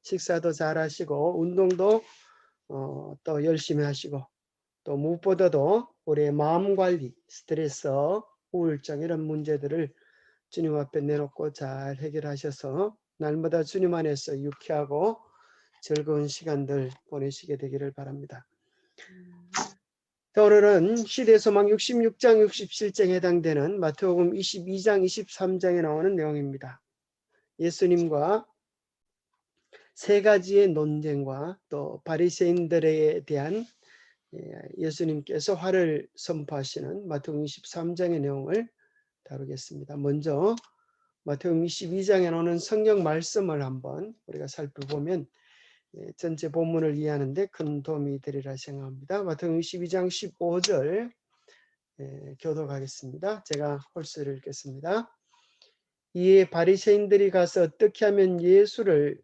식사도 잘 하시고 운동도 또 열심히 하시고 또 무엇보다도 우리의 마음 관리, 스트레스, 우울증 이런 문제들을 주님 앞에 내놓고 잘 해결하셔서 날마다 주님 안에서 유쾌하고 즐거운 시간들 보내시게 되기를 바랍니다. 오늘은 시대소망 66장 67장에 해당되는 마태복음 22장 23장에 나오는 내용입니다. 예수님과 세 가지의 논쟁과 또 바리새인들에 대한 예수님께서 화를 선포하시는 마태복음 23장의 내용을 다루겠습니다. 먼저 마태복음 22장에 나오는 성경 말씀을 한번 우리가 살펴보면 전체 본문을 이해하는 데 큰 도움이 되리라 생각합니다. 마태복음 22장 15절 교독하겠습니다. 제가 홀수를 읽겠습니다. 이에 바리새인들이 가서 어떻게 하면 예수를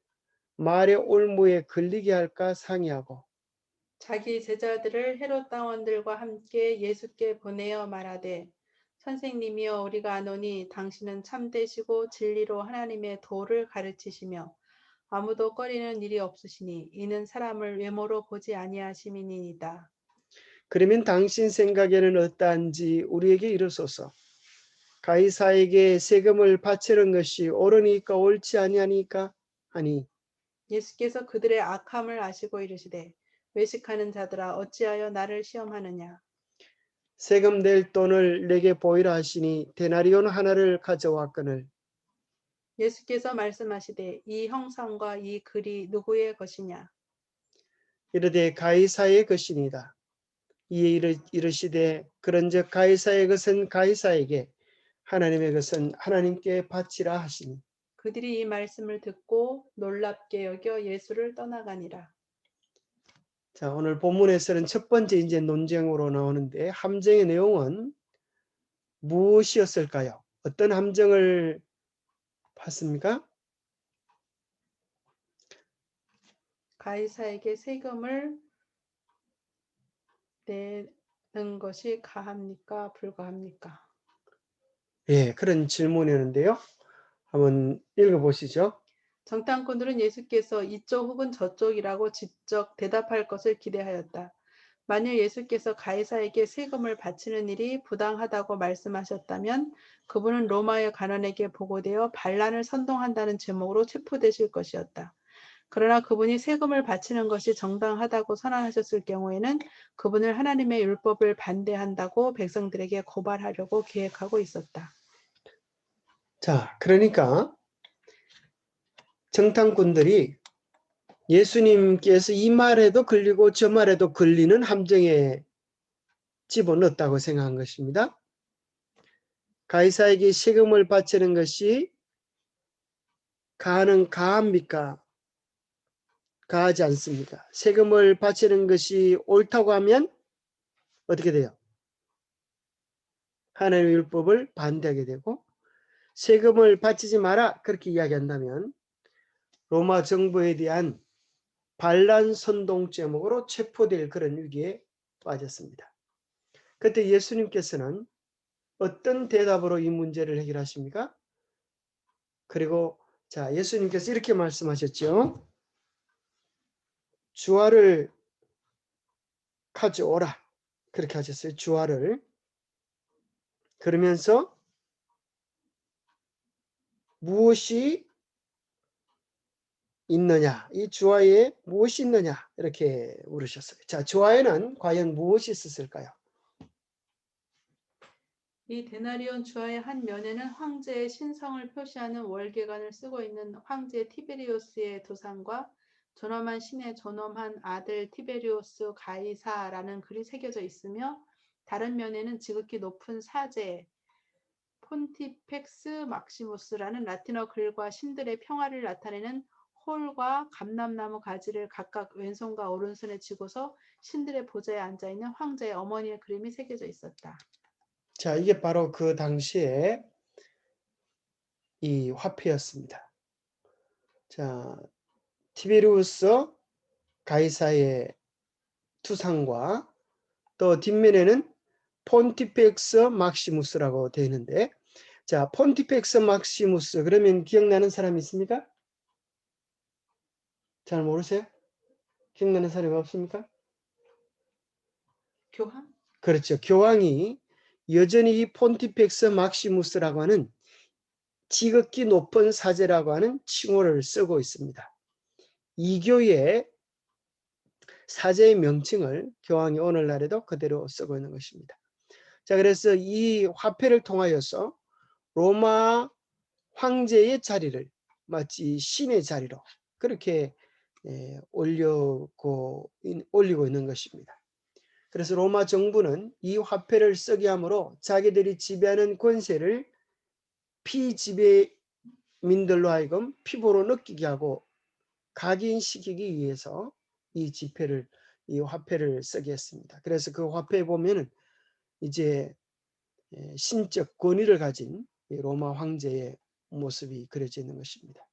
말의 올무에 걸리게 할까 상의하고 자기 제자들을 헤롯 당원들과 함께 예수께 보내어 말하되 선생님이여 우리가 아노니 당신은 참되시고 진리로 하나님의 도를 가르치시며 아무도 꺼리는 일이 없으시니 이는 사람을 외모로 보지 아니하심이니이다. 그러면 당신 생각에는 어떠한지 우리에게 이르소서. 가이사에게 세금을 바치는 것이 옳으니까 옳지 아니하니까 하니 예수께서 그들의 악함을 아시고 이르시되 외식하는 자들아 어찌하여 나를 시험하느냐. 세금 낼 돈을 내게 보이라 하시니 데나리온 하나를 가져왔거늘 예수께서 말씀하시되 이 형상과 이 글이 누구의 것이냐. 이르되 가이사의 것이니이다. 이에 이르시되 그런즉 가이사의 것은 가이사에게 하나님의 것은 하나님께 바치라 하시니 그들이 이 말씀을 듣고 놀랍게 여겨 예수를 떠나가니라. 자, 오늘 본문에서는 첫 번째 이제 논쟁으로 나오는데 함정의 내용은 무엇이었을까요? 어떤 함정을 봤습니까? 가이사에게 세금을 내는 것이 가합니까? 불가합니까? 예, 그런 질문이었는데요. 한번 읽어보시죠. 정탐꾼들은 예수께서 이쪽 혹은 저쪽이라고 직접 대답할 것을 기대하였다. 만일 예수께서 가이사에게 세금을 바치는 일이 부당하다고 말씀하셨다면 그분은 로마의 관원에게 보고되어 반란을 선동한다는 제목으로 체포되실 것이었다. 그러나 그분이 세금을 바치는 것이 정당하다고 선언하셨을 경우에는 그분을 하나님의 율법을 반대한다고 백성들에게 고발하려고 계획하고 있었다. 자, 그러니까 정탐꾼들이 예수님께서 이 말에도 걸리고 저 말에도 걸리는 함정에 집어넣었다고 생각한 것입니다. 가이사에게 세금을 바치는 것이 가합니까? 가하지 않습니다. 세금을 바치는 것이 옳다고 하면 어떻게 돼요? 하나님의 율법을 반대하게 되고 세금을 바치지 마라 그렇게 이야기한다면 로마 정부에 대한 반란 선동 제목으로 체포될 그런 위기에 빠졌습니다. 그때 예수님께서는 어떤 대답으로 이 문제를 해결하십니까? 그리고 자, 예수님께서 이렇게 말씀하셨죠. 주화를 가져오라. 그렇게 하셨어요. 주화를. 그러면서 무엇이 있느냐? 이 주화에 무엇이 있느냐? 이렇게 물으셨어요. 자, 주화에는 과연 무엇이 있었을까요? 이 데나리온 주화의 한 면에는 황제의 신성을 표시하는 월계관을 쓰고 있는 황제 티베리우스의 도상과 존엄한 신의 존엄한 아들 티베리우스 가이사라는 글이 새겨져 있으며 다른 면에는 지극히 높은 사제 폰티펙스 막시무스라는 라틴어 글과 신들의 평화를 나타내는 홀과 감람나무 가지를 각각 왼손과 오른손에 쥐고서 신들의 보좌에 앉아있는 황제의 어머니의 그림이 새겨져 있었다. 자, 이게 바로 그 당시에 이 화폐였습니다. 자, 티베리우스 가이사의 투상과 또 뒷면에는 폰티펙스 막시무스라고 되어 있는데 자, 폰티펙스 막시무스 그러면 기억나는 사람 있습니까? 잘 모르세요? 기억나는 사람이 없습니까? 교황? 그렇죠. 교황이 여전히 이 폰티펙스 막시무스라고 하는 지극히 높은 사제라고 하는 칭호를 쓰고 있습니다. 이 교의 사제의 명칭을 교황이 오늘날에도 그대로 쓰고 있는 것입니다. 자, 그래서 이 화폐를 통하여서 로마 황제의 자리를 마치 신의 자리로 그렇게 올리고 있는 것입니다. 그래서 로마 정부는 이 화폐를 쓰게 함으로 자기들이 지배하는 권세를 피지배민들로 하여금 피부로 느끼게 하고 각인시키기 위해서 이 화폐를 쓰게 했습니다. 그래서 그 화폐에 보면은 이제 신적 권위를 가진 로마 황제의 모습이 그려져 있는 것입니다.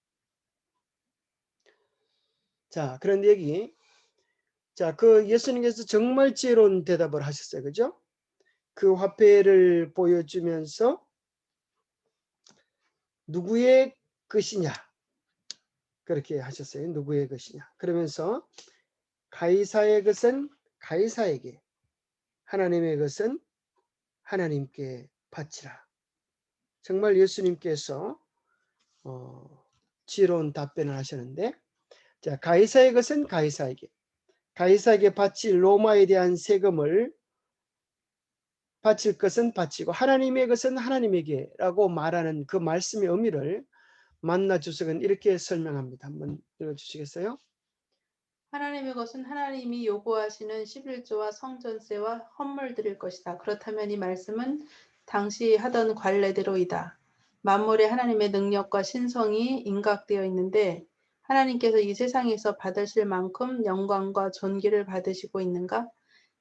자, 그런데 여기 그 예수님께서 정말 지혜로운 대답을 하셨어요. 그죠? 그 화폐를 보여주면서 누구의 것이냐? 그렇게 하셨어요. 누구의 것이냐? 그러면서 가이사의 것은 가이사에게, 하나님의 것은 하나님께 바치라. 정말 예수님께서 지혜로운 답변을 하셨는데, 자, 가이사의 것은 가이사에게 바칠 로마에 대한 세금을 바칠 것은 바치고 하나님의 것은 하나님에게라고 말하는 그 말씀의 의미를 만나 주석은 이렇게 설명합니다. 한번 읽어주시겠어요? 하나님의 것은 하나님이 요구하시는 11조와 성전세와 헌물 드릴 것이다. 그렇다면 이 말씀은 당시 하던 관례대로이다. 만물의 하나님의 능력과 신성이 인각되어 있는데 하나님께서 이 세상에서 받으실 만큼 영광과 존귀를 받으시고 있는가?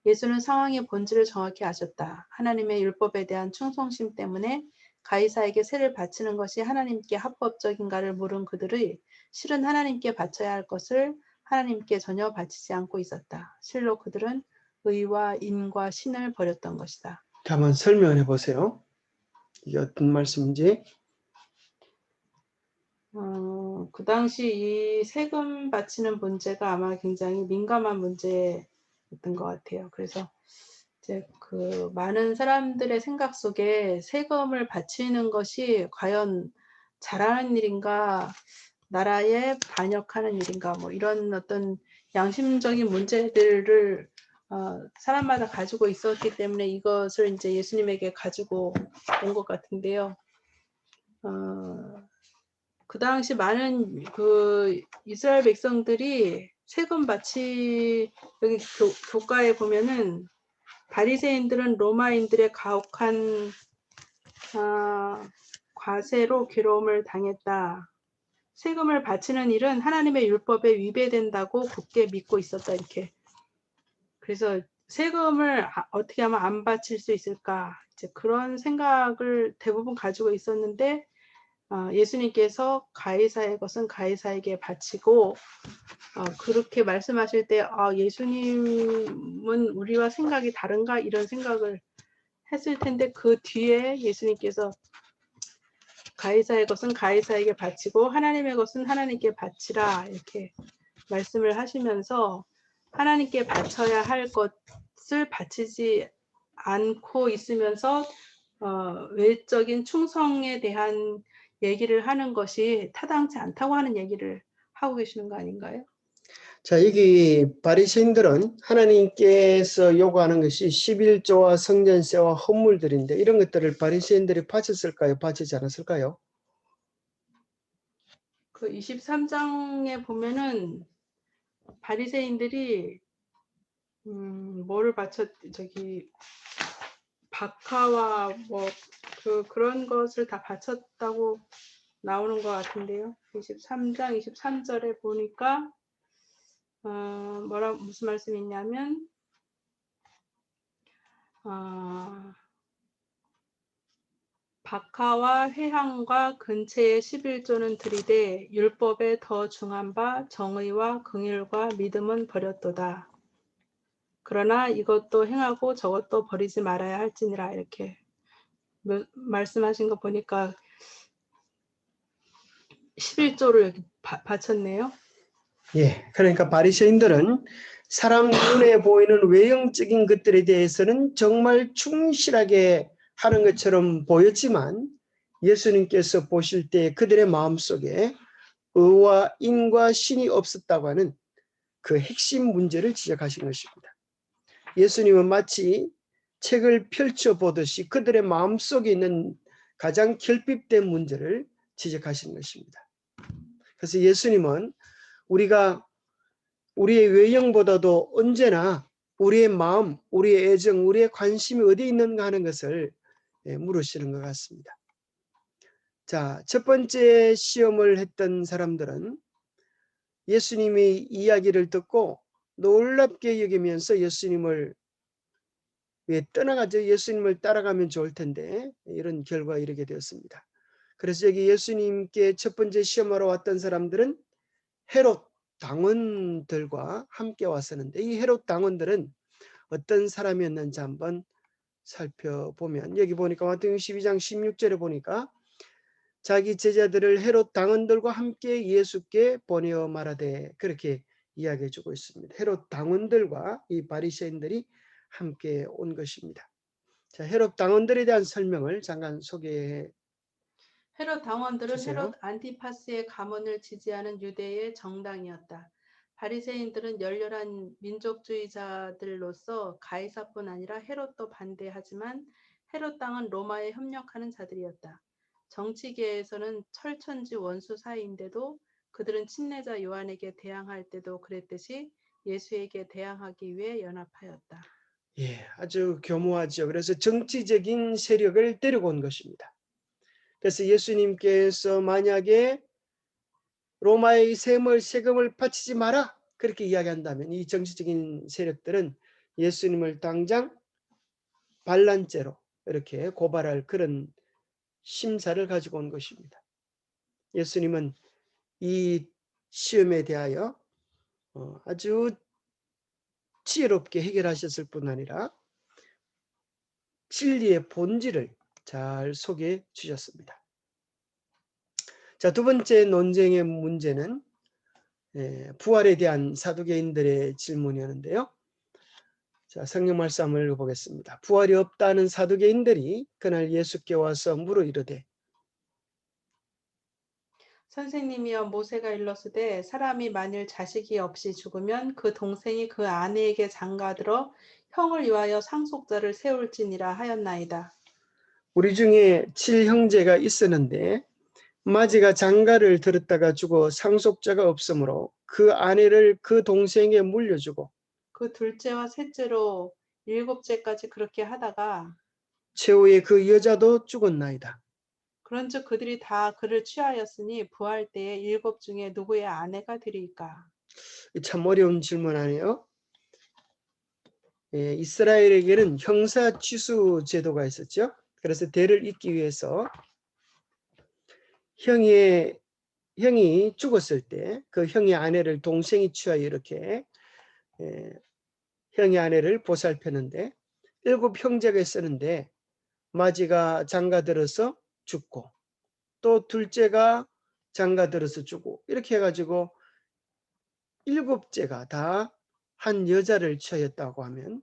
예수는 상황의 본질을 정확히 아셨다. 하나님의 율법에 대한 충성심 때문에 가이사에게 세를 바치는 것이 하나님께 합법적인가를 물은 그들의 실은 하나님께 바쳐야 할 것을 하나님께 전혀 바치지 않고 있었다. 실로 그들은 의와 인과 신을 버렸던 것이다. 한번 설명해 보세요. 이게 어떤 말씀인지. 그 당시 이 세금 바치는 문제가 아마 굉장히 민감한 문제였던 것 같아요. 그래서 이제 그 많은 사람들의 생각 속에 세금을 바치는 것이 과연 잘하는 일인가, 나라에 반역하는 일인가, 뭐 이런 어떤 양심적인 문제들을 사람마다 가지고 있었기 때문에 이것을 이제 예수님에게 가지고 온 것 같은데요. 그 당시 많은 그 이스라엘 백성들이 세금 여기 교과에 보면은 바리새인들은 로마인들의 가혹한 과세로 괴로움을 당했다. 세금을 바치는 일은 하나님의 율법에 위배된다고 굳게 믿고 있었다. 이렇게. 그래서 세금을 어떻게 하면 안 바칠 수 있을까? 이제 그런 생각을 대부분 가지고 있었는데 예수님께서 가이사의 것은 가이사에게 바치고 그렇게 말씀하실 때 예수님은 우리와 생각이 다른가 이런 생각을 했을 텐데 그 뒤에 예수님께서 가이사의 것은 가이사에게 바치고 하나님의 것은 하나님께 바치라 이렇게 말씀을 하시면서 하나님께 바쳐야 할 것을 바치지 않고 있으면서 외적인 충성에 대한 얘기를 하는 것이 타당치 않다고 하는 얘기를 하고 계시는 거 아닌가요? 자, 여기 바리새인들은 하나님께서 요구하는 것이 11조와 성전세와 헌물들인데 이런 것들을 바리새인들이 바쳤을까요? 바치지 않았을까요? 그 23장에 보면은 바리새인들이 뭐를 저기 박하와 뭐 그런 것을 다 바쳤다고 나오는 것 같은데요. 23장 23절에 보니까 무슨 말씀이 있냐면 박하와 회향과 근체의 11조는 들이되 율법에 더 중한 바 정의와 긍휼과 믿음은 버렸도다. 그러나 이것도 행하고 저것도 버리지 말아야 할지니라 이렇게 말씀하신 거 보니까 11조를 여기 바쳤네요. 예, 그러니까 바리새인들은 사람 눈에 보이는 외형적인 것들에 대해서는 정말 충실하게 하는 것처럼 보였지만 예수님께서 보실 때 그들의 마음속에 의와 인과 신이 없었다고 하는 그 핵심 문제를 지적하신 것입니다. 예수님은 마치 책을 펼쳐보듯이 그들의 마음속에 있는 가장 결핍된 문제를 지적하신 것입니다. 그래서 예수님은 우리가 우리의 외형보다도 언제나 우리의 마음, 우리의 애정, 우리의 관심이 어디에 있는가 하는 것을 물으시는 것 같습니다. 자, 첫 번째 시험을 했던 사람들은 예수님의 이야기를 듣고 놀랍게 여기면서 예수님을 왜 떠나가죠? 예수님을 따라가면 좋을 텐데 이런 결과에 이르게 되었습니다. 그래서 여기 예수님께 첫 번째 시험하러 왔던 사람들은 헤롯 당원들과 함께 왔었는데 이 헤롯 당원들은 어떤 사람이었는지 한번 살펴보면 여기 보니까 마태복음 12장 16절에 보니까 자기 제자들을 헤롯 당원들과 함께 예수께 보내어 말하되 그렇게 이야기해 주고 있습니다. 헤롯 당원들과 이 바리새인들이 함께 온 것입니다. 자, 헤롯 당원들에 대한 설명을 잠깐 소개해 헤롯 당원들은 주세요. 헤롯 안티파스의 가문을 지지하는 유대의 정당이었다. 바리새인들은 열렬한 민족주의자들로서 가이사뿐 아니라 헤롯도 반대하지만 헤롯 당은 로마에 협력하는 자들이었다. 정치계에서는 철천지 원수 사이인데도 그들은 친례자 요한에게 대항할 때도 그랬듯이 예수에게 대항하기 위해 연합하였다. 예, 아주 교묘하죠. 그래서 정치적인 세력을 데리고 온 것입니다. 그래서 예수님께서 만약에 로마의 세금을 바치지 마라 그렇게 이야기한다면 이 정치적인 세력들은 예수님을 당장 반란죄로 이렇게 고발할 그런 심사를 가지고 온 것입니다. 예수님은 이 시험에 대하여 아주 지혜롭게 해결하셨을 뿐 아니라 진리의 본질을 잘 소개해 주셨습니다. 자, 두 번째 논쟁의 문제는 부활에 대한 사두개인들의 질문이었는데요. 자, 성경 말씀 한번 읽어보겠습니다. 부활이 없다는 사두개인들이 그날 예수께 와서 물어 이르되 선생님이여 모세가 일렀으되 사람이 만일 자식이 없이 죽으면 그 동생이 그 아내에게 장가들어 형을 위하여 상속자를 세울지니라 하였나이다. 우리 중에 7형제가 있었는데 마지가 장가를 들었다가 죽어 상속자가 없으므로 그 아내를 그 동생에게 물려주고 그 둘째와 셋째로 일곱째까지 그렇게 하다가 최후에 그 여자도 죽었나이다. 그런즉 그들이 다 그를 취하였으니 부활 때에 일곱 중에 누구의 아내가 되리까? 참 어려운 질문 아니에요? 이스라엘에게는 형사 취수 제도가 있었죠. 그래서 대를 잇기 위해서 형이 죽었을 때 그 형의 아내를 동생이 취하여 이렇게 형의 아내를 보살폈는데 7 형제가 있었는데 마지가 장가들어서 죽고 또 둘째가 장가들어서 죽고 이렇게 해가지고 7째가 다 한 여자를 취하였다고 하면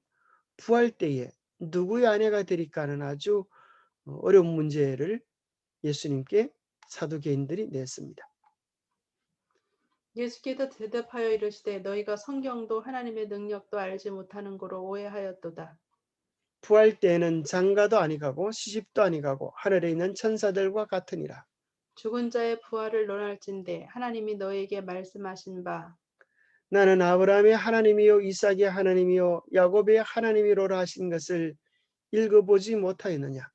부활 때에 누구의 아내가 되리까 하는 아주 어려운 문제를 예수님께 사두개인들이 냈습니다. 예수께서 대답하여 이르시되 너희가 성경도 하나님의 능력도 알지 못하는 거로 오해하였도다. 부활 때에는 장가도 아니가고 시집도 아니가고 하늘에 있는 천사들과 같으니라. 죽은 자의 부활을 논할진대 하나님이 너희에게 말씀하신 바 나는 아브라함의 하나님이요 이삭의 하나님이요 야곱의 하나님이로라 하신 것을 읽어보지 못하였느냐.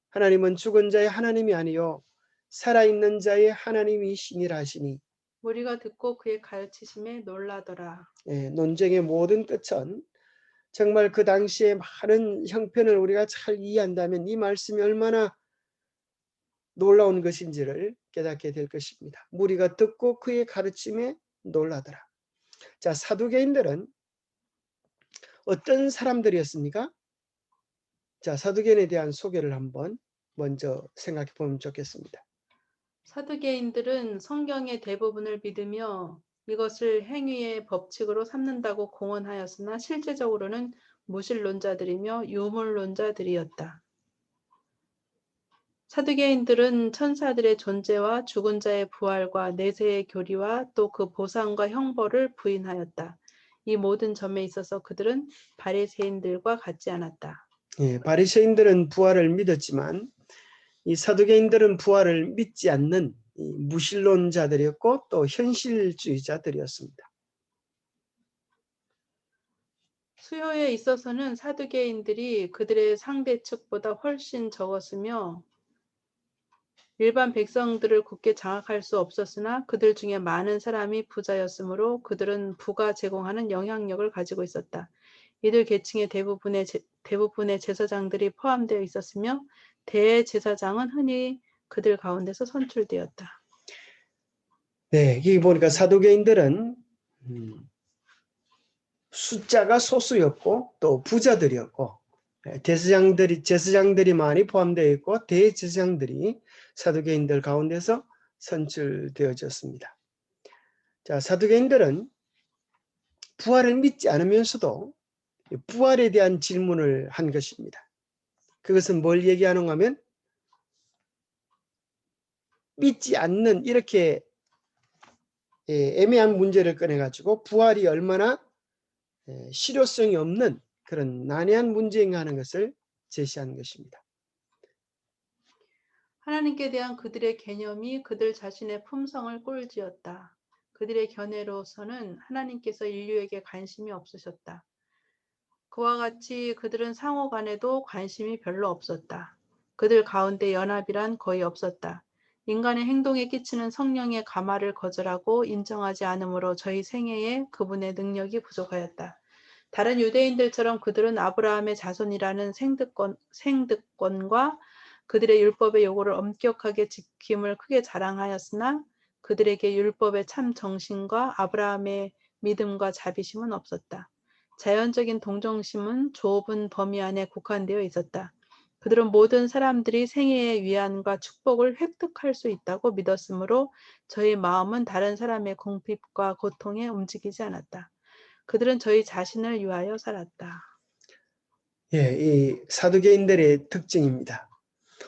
하나님은 죽은 자의 하나님이 아니요 살아있는 자의 하나님이시니라 하시니. 우리가 듣고 그의 가르치심에 놀라더라. 논쟁의 모든 끝은 정말 그 당시에 많은 형편을 우리가 잘 이해한다면 이 말씀이 얼마나 놀라운 것인지를 깨닫게 될 것입니다. 무리가 듣고 그의 가르침에 놀라더라. 자, 사두개인들은 어떤 사람들이었습니까? 자, 사두개인에 대한 소개를 한번 먼저 생각해 보면 좋겠습니다. 사두개인들은 성경의 대부분을 믿으며 이것을 행위의 법칙으로 삼는다고 공언하였으나 실제적으로는 무신론자들이며 유물론자들이었다. 사두개인들은 천사들의 존재와 죽은 자의 부활과 내세의 교리와 또 그 보상과 형벌을 부인하였다. 이 모든 점에 있어서 그들은 바리새인들과 같지 않았다. 예, 바리새인들은 부활을 믿었지만 이 사두개인들은 부활을 믿지 않는 이 무신론자들이었고 또 현실주의자들이었습니다. 수요에 있어서는 사두개인들이 그들의 상대 측보다 훨씬 적었으며 일반 백성들을 굳게 장악할 수 없었으나 그들 중에 많은 사람이 부자였으므로 그들은 부가 제공하는 영향력을 가지고 있었다. 이들 계층의 대부분의 제사장들이 포함되어 있었으며 대제사장은 흔히 그들 가운데서 선출되었다. 네, 여기 보니까 사두개인들은 숫자가 소수였고 또 부자들이었고 제사장들이 많이 포함되어 있고 대제사장들이 사두개인들 가운데서 선출되어졌습니다. 자, 사두개인들은 부활을 믿지 않으면서도 부활에 대한 질문을 한 것입니다. 그것은 뭘 얘기하는가 하면 믿지 않는 이렇게 애매한 문제를 꺼내가지고 부활이 얼마나 실효성이 없는 그런 난해한 문제인가 하는 것을 제시한 것입니다. 하나님께 대한 그들의 개념이 그들 자신의 품성을 꼴지었다. 그들의 견해로서는 하나님께서 인류에게 관심이 없으셨다. 그와 같이 그들은 상호 간에도 관심이 별로 없었다. 그들 가운데 연합이란 거의 없었다. 인간의 행동에 끼치는 성령의 감화를 거절하고 인정하지 않으므로 저희 생애에 그분의 능력이 부족하였다. 다른 유대인들처럼 그들은 아브라함의 자손이라는 생득권과 그들의 율법의 요구를 엄격하게 지킴을 크게 자랑하였으나 그들에게 율법의 참 정신과 아브라함의 믿음과 자비심은 없었다. 자연적인 동정심은 좁은 범위 안에 국한되어 있었다. 그들은 모든 사람들이 생애의 위안과 축복을 획득할 수 있다고 믿었으므로 저희 마음은 다른 사람의 궁핍과 고통에 움직이지 않았다. 그들은 저희 자신을 위하여 살았다. 예, 이 사두개인들의 특징입니다.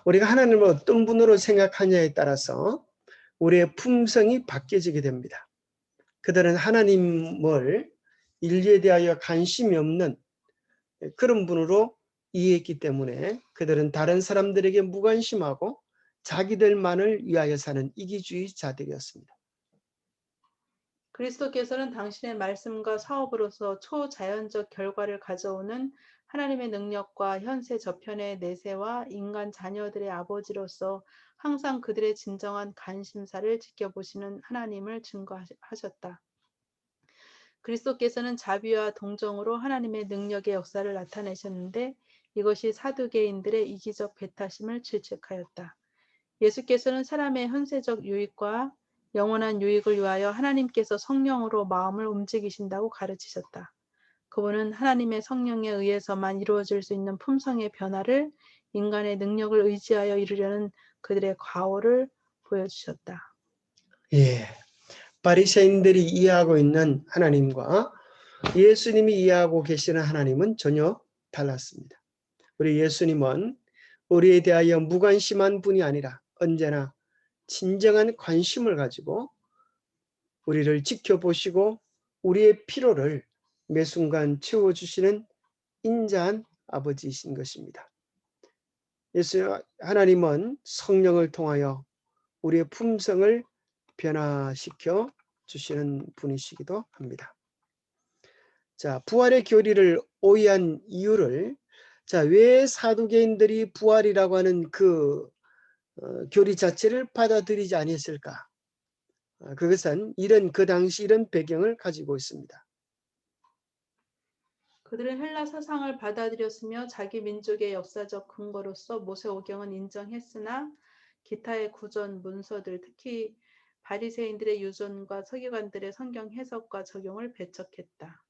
우리가 하나님을 어떤 분으로 생각하냐에 따라서 우리의 품성이 바뀌어지게 됩니다. 그들은 하나님을 인류에 대하여 관심이 없는 그런 분으로 이해했기 때문에 그들은 다른 사람들에게 무관심하고 자기들만을 위하여 사는 이기주의자들이었습니다. 그리스도께서는 당신의 말씀과 사업으로서 초자연적 결과를 가져오는 하나님의 능력과 현세 저편의 내세와 인간 자녀들의 아버지로서 항상 그들의 진정한 관심사를 지켜보시는 하나님을 증거하셨다. 그리스도께서는 자비와 동정으로 하나님의 능력의 역사를 나타내셨는데 이것이 사두개인들의 이기적 배타심을 질책하였다. 예수께서는 사람의 현세적 유익과 영원한 유익을 위하여 하나님께서 성령으로 마음을 움직이신다고 가르치셨다. 그분은 하나님의 성령에 의해서만 이루어질 수 있는 품성의 변화를 인간의 능력을 의지하여 이루려는 그들의 과오를 보여주셨다. 예, 바리새인들이 이해하고 있는 하나님과 예수님이 이해하고 계시는 하나님은 전혀 달랐습니다. 우리 예수님은 우리에 대하여 무관심한 분이 아니라 언제나 진정한 관심을 가지고 우리를 지켜보시고 우리의 필요를 매 순간 채워주시는 인자한 아버지이신 것입니다. 예수 하나님은 성령을 통하여 우리의 품성을 변화시켜 주시는 분이시기도 합니다. 자, 부활의 교리를 오해한 이유를 왜 사두개인들이 부활이라고 하는 그 교리 자체를 받아들이지 아니했을까? 그것은 그 당시 이런 배경을 가지고 있습니다. 그들은 헬라 사상을 받아들였으며 자기 민족의 역사적 근거로서 모세오경은 인정했으나 기타의 구전 문서들, 특히 바리새인들의 유전과 서기관들의 성경 해석과 적용을 배척했다.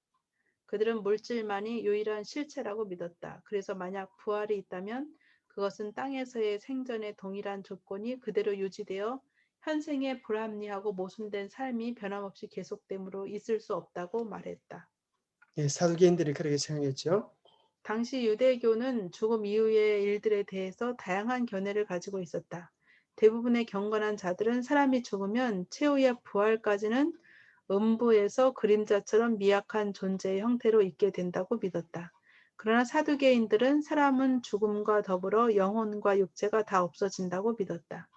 그들은 물질만이 유일한 실체라고 믿었다. 그래서 만약 부활이 있다면 그것은 땅에서의 생전의 동일한 조건이 그대로 유지되어 현생의 불합리하고 모순된 삶이 변함없이 계속됨으로 있을 수 없다고 말했다. 예, 사두개인들이 그렇게 생각했죠. 당시 유대교는 죽음 이후의 일들에 대해서 다양한 견해를 가지고 있었다. 대부분의 경건한 자들은 사람이 죽으면 최후의 부활까지는 음부에서 그림자처럼 미약한 존재의 형태로 있게 된다고 믿었다. 그러나 사두개인들은 사람은 죽음과 더불어 영혼과 육체가 다 없어진다고 믿었다.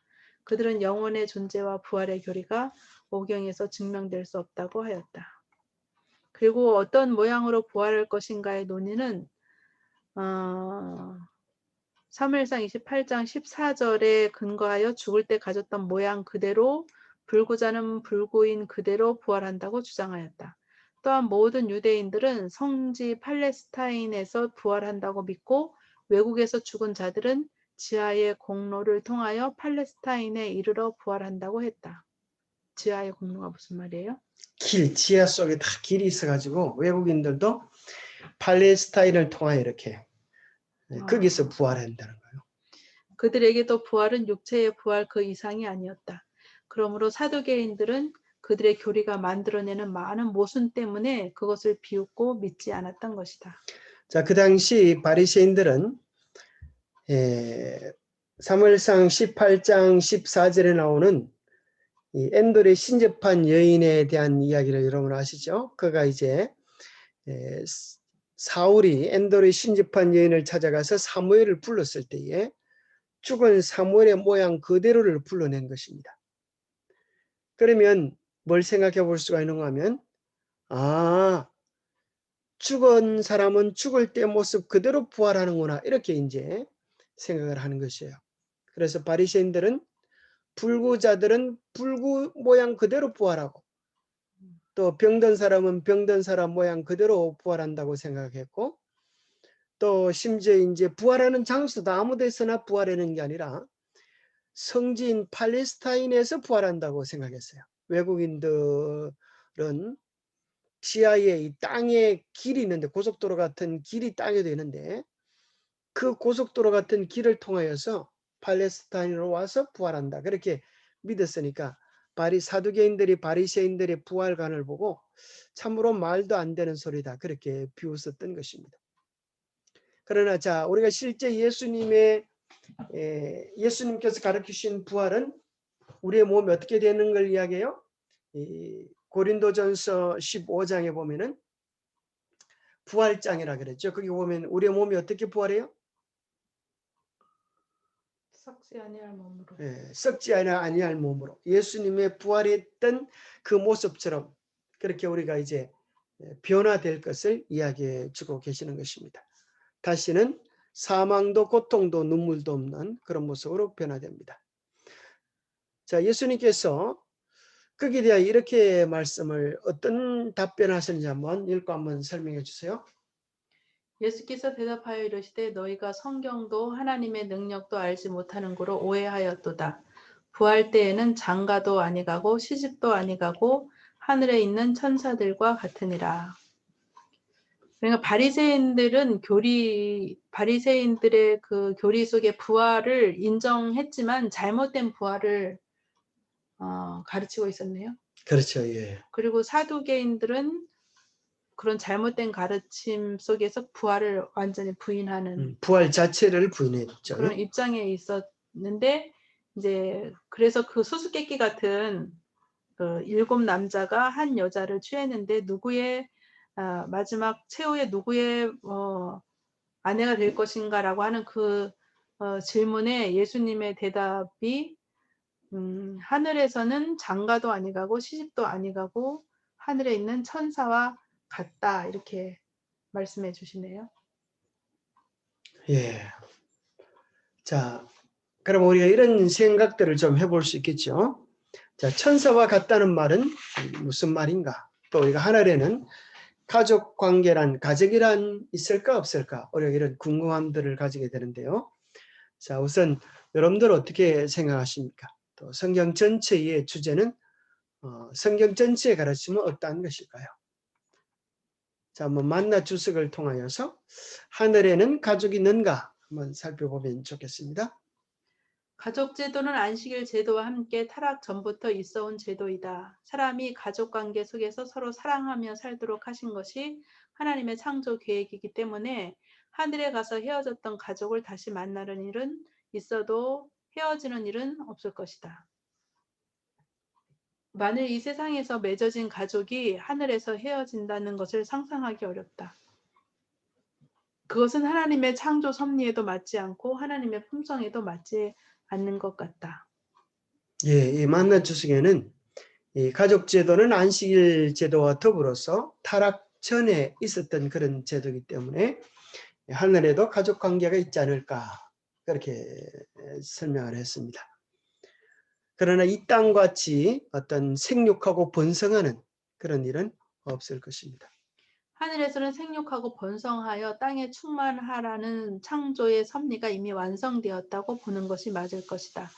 그들은 영혼의 존재와 부활의 교리가 오경에서 증명될 수 없다고 하였다. 그리고 어떤 모양으로 부활할 것인가의 논의는 사무엘상 28장 14절에 근거하여 죽을 때 가졌던 모양 그대로 불구자는 불구인 그대로 부활한다고 주장하였다. 또한 모든 유대인들은 성지 팔레스타인에서 부활한다고 믿고 외국에서 죽은 자들은 지하의 공로를 통하여 팔레스타인에 이르러 부활한다고 했다. 지하의 공로가 무슨 말이에요? 지하 속에 다 길이 있어가지고 외국인들도 팔레스타인을 통하여 이렇게 거기서 부활한다는 거예요. 그들에게도 부활은 육체의 부활 그 이상이 아니었다. 그러므로 사두개인들은 그들의 교리가 만들어내는 많은 모순 때문에 그것을 비웃고 믿지 않았던 것이다. 자, 그 당시 바리새인들은 사무엘상 18장 14절에 나오는 이 엔돌에 신접한 여인에 대한 이야기를 여러분 아시죠? 그가 이제 사울이 엔돌에 신접한 여인을 찾아가서 사무엘을 불렀을 때에 죽은 사무엘의 모양 그대로를 불러낸 것입니다. 그러면 뭘 생각해 볼 수가 있는가 하면 죽은 사람은 죽을 때 모습 그대로 부활하는구나 이렇게 이제 생각을 하는 것이에요. 그래서 바리새인들은 불구자들은 불구 모양 그대로 부활하고 또 병든 사람은 병든 사람 모양 그대로 부활한다고 생각했고 또 심지어 이제 부활하는 장소도 아무 데서나 부활하는 게 아니라 성지인 팔레스타인에서 부활한다고 생각했어요. 외국인들은 지하에 이 땅에 길이 있는데 고속도로 같은 길이 땅에도 있는데 그 고속도로 같은 길을 통하여서 팔레스타인으로 와서 부활한다. 그렇게 믿었으니까 사두개인들이 바리새인들의 부활관을 보고 참으로 말도 안 되는 소리다. 그렇게 비웃었던 것입니다. 그러나 자, 우리가 실제 예수님께서 가르치신 부활은 우리의 몸이 어떻게 되는 걸 이야기해요? 고린도전서 15장에 보면은 부활장이라 그랬죠. 거기 보면 우리의 몸이 어떻게 부활해요? 썩지 아니할 몸으로. 썩지 아니할 몸으로 예수님의 부활했던 그 모습처럼 그렇게 우리가 이제 변화될 것을 이야기해 주고 계시는 것입니다. 다시는 사망도 고통도 눈물도 없는 그런 모습으로 변화됩니다. 자, 예수님께서 거기에 대해 이렇게 말씀을 어떤 답변하셨는지 한번 읽고 한번 설명해 주세요. 예수께서 대답하여 이르시되 너희가 성경도 하나님의 능력도 알지 못하는 고로 오해하였도다. 부활 때에는 장가도 아니가고 시집도 아니가고 하늘에 있는 천사들과 같으니라. 그러니까 바리새인들의 그 교리 속의 부활을 인정했지만 잘못된 부활을 가르치고 있었네요. 그렇죠. 예. 그리고 사두개인들은 그런 잘못된 가르침 속에서 부활을 완전히 부인하는 부활 자체를 부인했죠. 그런 입장에 있었는데 이제 그래서 그 수수께끼 같은 그 7 남자가 한 여자를 취했는데 누구의 마지막 최후의 누구의 아내가 될 것인가라고 하는 그 질문에 예수님의 대답이 하늘에서는 장가도 아니가고 시집도 아니가고 하늘에 있는 천사와 같다 이렇게 말씀해 주시네요. 예. 자, 그럼 우리가 이런 생각들을 좀 해볼 수 있겠죠. 자, 천사와 같다는 말은 무슨 말인가? 또 우리가 하늘에는 가족 관계란, 가족이란 있을까 없을까? 우리가 이런 궁금함들을 가지게 되는데요. 자, 우선 여러분들 어떻게 생각하십니까? 또 성경 전체의 주제는 성경 전체의 가르침은 어떠한 것일까요? 자, 한번 만나 주석을 통하여서 하늘에는 가족이 있는가 한번 살펴보면 좋겠습니다. 가족 제도는 안식일 제도와 함께 타락 전부터 있어온 제도이다. 사람이 가족 관계 속에서 서로 사랑하며 살도록 하신 것이 하나님의 창조 계획이기 때문에 하늘에 가서 헤어졌던 가족을 다시 만나는 일은 있어도 헤어지는 일은 없을 것이다. 만일 이 세상에서 맺어진 가족이 하늘에서 헤어진다는 것을 상상하기 어렵다. 그것은 하나님의 창조 섭리에도 맞지 않고 하나님의 품성에도 맞지 않는 것 같다. 예, 이 만나 주석에는 이 가족 제도는 안식일 제도와 더불어서 타락 전에 있었던 그런 제도이기 때문에 하늘에도 가족 관계가 있지 않을까 그렇게 설명을 했습니다. 그러나 이 땅같이 어떤 생육하고 번성하는 그런 일은 없을 것입니다. 하늘에서는 생육하고 번성하여 땅에 충만하라는 창조의 섭리가 이미 완성되었다고 보는 것이 맞을 것이다.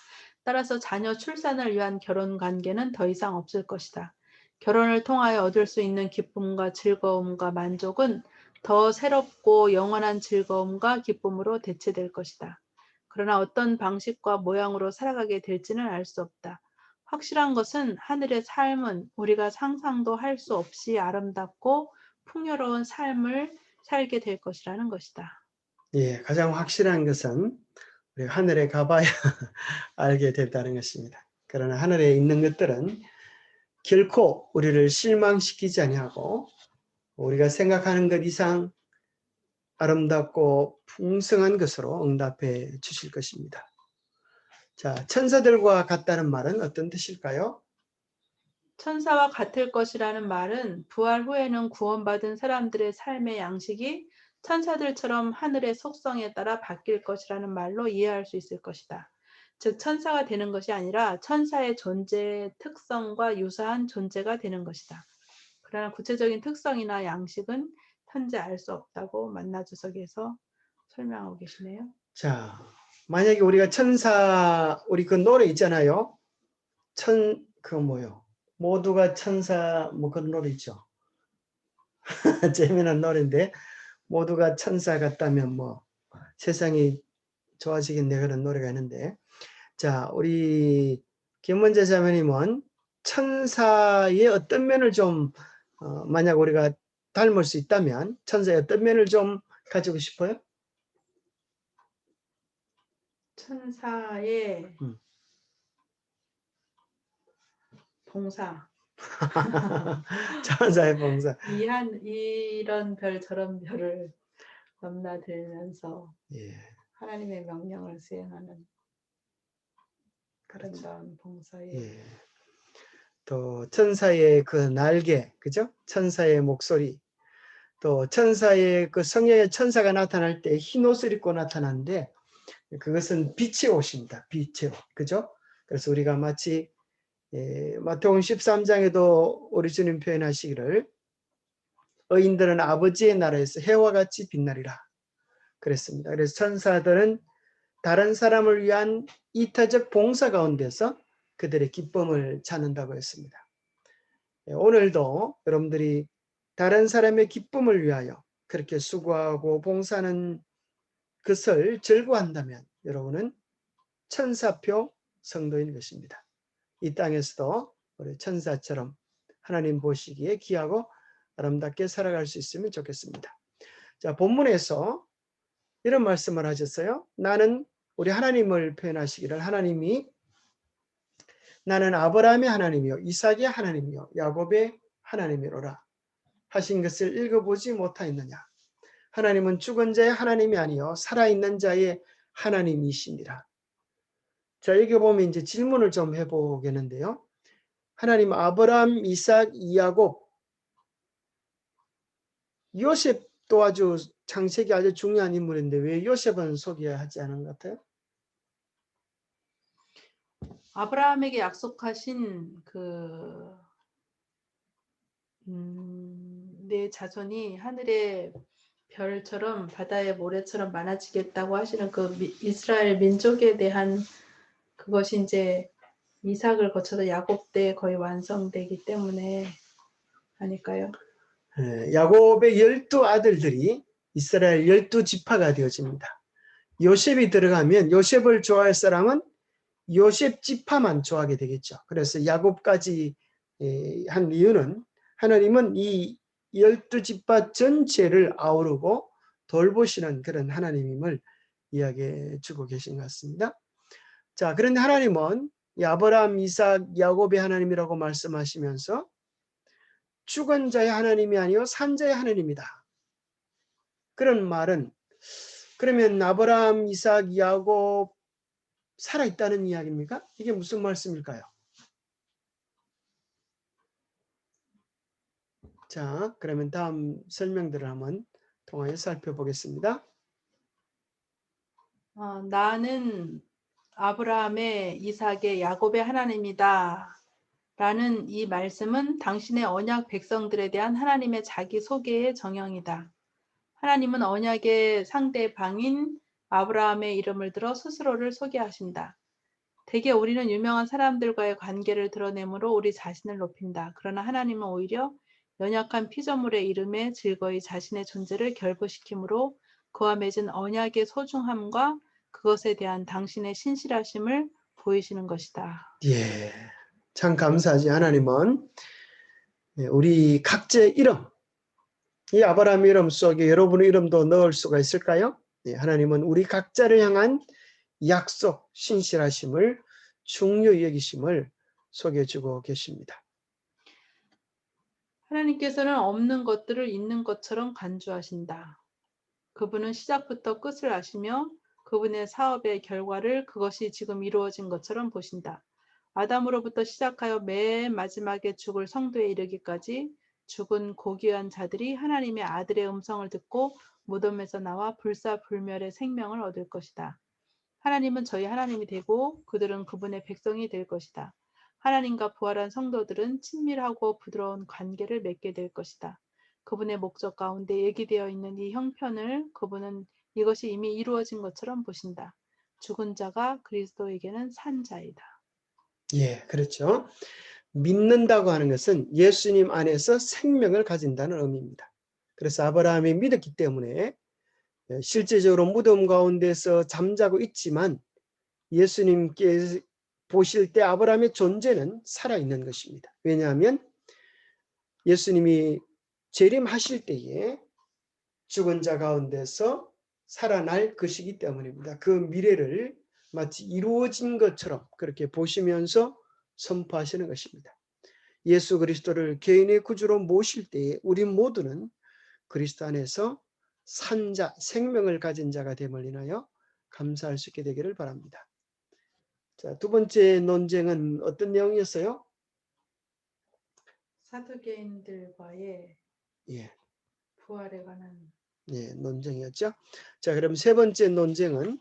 따라서 자녀 출산을 위한 결혼 관계는 더 이상 없을 것이다. 결혼을 통하여 얻을 수 있는 기쁨과 즐거움과 만족은 더 새롭고 영원한 즐거움과 기쁨으로 대체될 것이다. 그러나 어떤 방식과 모양으로 살아가게 될지는 알 수 없다. 확실한 것은 하늘의 삶은 우리가 상상도 할 수 없이 아름답고 풍요로운 삶을 살게 될 것이라는 것이다. 예, 가장 확실한 것은 우리가 하늘에 가봐야 알게 된다는 것입니다. 그러나 하늘에 있는 것들은 결코 우리를 실망시키지 아니하고 우리가 생각하는 것 이상 아름답고 풍성한 것으로 응답해 주실 것입니다. 자, 천사들과 같다는 말은 어떤 뜻일까요? 천사와 같을 것이라는 말은 부활 후에는 구원받은 사람들의 삶의 양식이 천사들처럼 하늘의 속성에 따라 바뀔 것이라는 말로 이해할 수 있을 것이다. 즉 천사가 되는 것이 아니라 천사의 존재 특성과 유사한 존재가 되는 것이다. 그러나 구체적인 특성이나 양식은 현재 알 수 없다고 만나주석에서 설명하고 계시네요. 자, 만약에 우리가 천사, 우리 그 노래 있잖아요. 그 뭐요? 모두가 천사, 뭐 그런 노래 있죠. 재미난 노래인데, 모두가 천사 같다면 뭐 세상이 좋아지겠네 그런 노래가 있는데, 자, 우리 김문재 자매님은 천사의 어떤 면을 좀 만약 우리가 닮을 수 있다면 천사의 어떤 면을 좀 가지고 싶어요? 천사의 봉사. 천사의 봉사. 이런 별 저런 별을 넘나들면서 예, 하나님의 명령을 수행하는 그렇죠. 아름다운 봉사에 예. 또 천사의 그 날개, 그죠? 천사의 목소리, 또 천사의 그 성령의 천사가 나타날 때 흰 옷을 입고 나타나는데 그것은 빛의 옷입니다. 빛의 옷, 그죠? 그래서 우리가 마치 마태복음 13장에도 우리 주님 표현하시기를 의인들은 아버지의 나라에서 해와 같이 빛나리라 그랬습니다. 그래서 천사들은 다른 사람을 위한 이타적 봉사 가운데서 그들의 기쁨을 찾는다고 했습니다. 오늘도 여러분들이 다른 사람의 기쁨을 위하여 그렇게 수고하고 봉사하는 것을 즐거워한다면 여러분은 천사표 성도인 것입니다. 이 땅에서도 우리 천사처럼 하나님 보시기에 귀하고 아름답게 살아갈 수 있으면 좋겠습니다. 자, 본문에서 이런 말씀을 하셨어요. 나는 우리 하나님을 표현하시기를 하나님이 나는 아브라함의 하나님이요 이삭의 하나님이요 야곱의 하나님이로라 하신 것을 읽어보지 못하였느냐. 하나님은 죽은 자의 하나님이 아니요 살아있는 자의 하나님이시니라. 자, 여기 보면 이제 질문을 좀 해보겠는데요. 하나님 아브라함, 이삭, 야곱, 요셉도 아주 창세기 아주 중요한 인물인데 왜 요셉은 소개하지 않은 것 같아요? 아브라함에게 약속하신 내 자손이 하늘의 별처럼 바다의 모래처럼 많아지겠다고 하시는 그 이스라엘 민족에 대한 그것이 이제 이삭을 거쳐서 야곱 때 거의 완성되기 때문에 아닐까요? 야곱의 12 아들들이 이스라엘 12지파가 되어집니다. 요셉이 들어가면 요셉을 좋아할 사람은 요셉 지파만 좋아하게 되겠죠. 그래서 야곱까지 한 이유는 하나님은 이 12지파 전체를 아우르고 돌보시는 그런 하나님임을 이야기해 주고 계신 것 같습니다. 자, 그런데 하나님은 아브라함, 이삭, 야곱의 하나님이라고 말씀하시면서 죽은 자의 하나님이 아니요 산자의 하나님이다. 그런 말은 그러면 아브라함, 이삭, 야곱 살아있다는 이야기입니까? 이게 무슨 말씀일까요? 자, 그러면 다음 설명들을 한번 통하여 살펴보겠습니다. 나는 아브라함의, 이삭의, 야곱의 하나님이다. 라는 이 말씀은 당신의 언약 백성들에 대한 하나님의 자기소개의 정형이다. 하나님은 언약의 상대방인 아브라함의 이름을 들어 스스로를 소개하신다. 대개 우리는 유명한 사람들과의 관계를 드러내므로 우리 자신을 높인다. 그러나 하나님은 오히려 연약한 피조물의 이름에 즐거이 자신의 존재를 결부시키므로 그와 맺은 언약의 소중함과 그것에 대한 당신의 신실하심을 보이시는 것이다. 예, 참 감사하지. 하나님은 우리 각자의 이름, 이 아브라함 이름 속에 여러분의 이름도 넣을 수가 있을까요? 하나님은 우리 각자를 향한 약속, 신실하심을 중요히 여기심을 소개해주고 계십니다. 하나님께서는 없는 것들을 있는 것처럼 간주하신다. 그분은 시작부터 끝을 아시며 그분의 사업의 결과를 그것이 지금 이루어진 것처럼 보신다. 아담으로부터 시작하여 맨 마지막에 죽을 성도에 이르기까지 죽은 고귀한 자들이 하나님의 아들의 음성을 듣고 무덤에서 나와 불사불멸의 생명을 얻을 것이다. 하나님은 저희 하나님이 되고 그들은 그분의 백성이 될 것이다. 하나님과 부활한 성도들은 친밀하고 부드러운 관계를 맺게 될 것이다. 그분의 목적 가운데 얘기되어 있는 이 형편을 그분은 이것이 이미 이루어진 것처럼 보신다. 죽은 자가 그리스도에게는 산 자이다. 예, 그렇죠. 믿는다고 하는 것은 예수님 안에서 생명을 가진다는 의미입니다. 그래서 아브라함이 믿었기 때문에 실제적으로 무덤 가운데서 잠자고 있지만 예수님께 보실 때 아브라함의 존재는 살아있는 것입니다. 왜냐하면 예수님이 재림하실 때에 죽은 자 가운데서 살아날 것이기 때문입니다. 그 미래를 마치 이루어진 것처럼 그렇게 보시면서 선포하시는 것입니다. 예수 그리스도를 개인의 구주로 모실 때에 우리 모두는 그리스도 안에서 산자, 생명을 가진 자가 됨을 인하여 감사할 수 있게 되기를 바랍니다. 자, 두 번째 논쟁은 어떤 내용이었어요? 사두개인들과의 예, 부활에 관한 논쟁이었죠. 자, 그럼 세 번째 논쟁은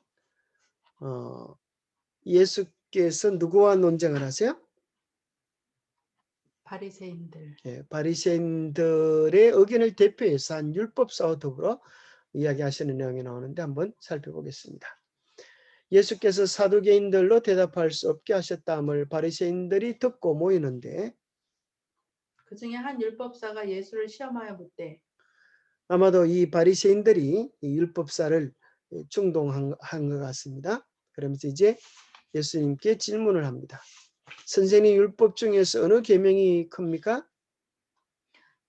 예수께서 누구와 논쟁을 하세요? 바리새인들. 예, 바리새인들의 의견을 대표해서 한 율법사와 더불어 이야기하시는 내용이 나오는데 한번 살펴보겠습니다. 예수께서 사두개인들로 대답할 수 없게 하셨다함을 바리새인들이 듣고 모이는데 그 중에 한 율법사가 예수를 시험하여 묻되 아마도 이 바리새인들이 이 율법사를 충동한 것 같습니다. 그러면서 이제 예수님께 질문을 합니다. 선생님, 율법 중에서 어느 계명이 큽니까?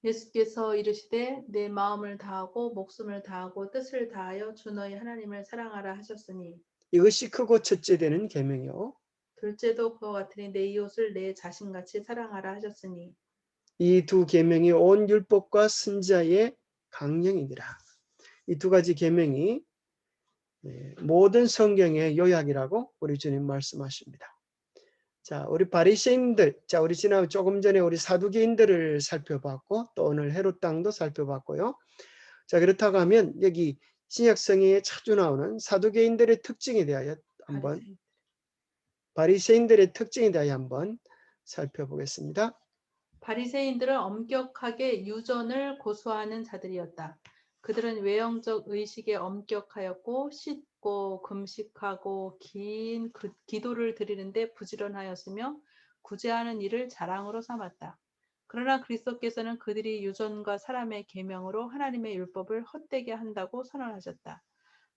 예수께서 이르시되 내 마음을 다하고 목숨을 다하고 뜻을 다하여 주 너희 하나님을 사랑하라 하셨으니 이것이 크고 첫째 되는 계명이요. 둘째도 그와 같으니 내 이웃을 내 자신같이 사랑하라 하셨으니 이 두 계명이 온 율법과 선지자의 강령이니라. 이 두 가지 계명이 모든 성경의 요약이라고 우리 주님 말씀하십니다. 자, 우리 바리새인들, 자, 우리 조금 전에 우리 사두개인들을 살펴봤고 또 오늘 헤롯 땅도 살펴봤고요. 자, 그렇다고 하면 여기 신약 성경에 자주 나오는 사두개인들의 특징에 대하여 한번 바리새인들의 특징에 대하여 한번 살펴보겠습니다. 바리새인들은 엄격하게 유전을 고수하는 자들이었다. 그들은 외형적 의식에 엄격하였고 씻고 금식하고 긴 기도를 드리는데 부지런하였으며 구제하는 일을 자랑으로 삼았다. 그러나 그리스도께서는 그들이 유전과 사람의 계명으로 하나님의 율법을 헛되게 한다고 선언하셨다.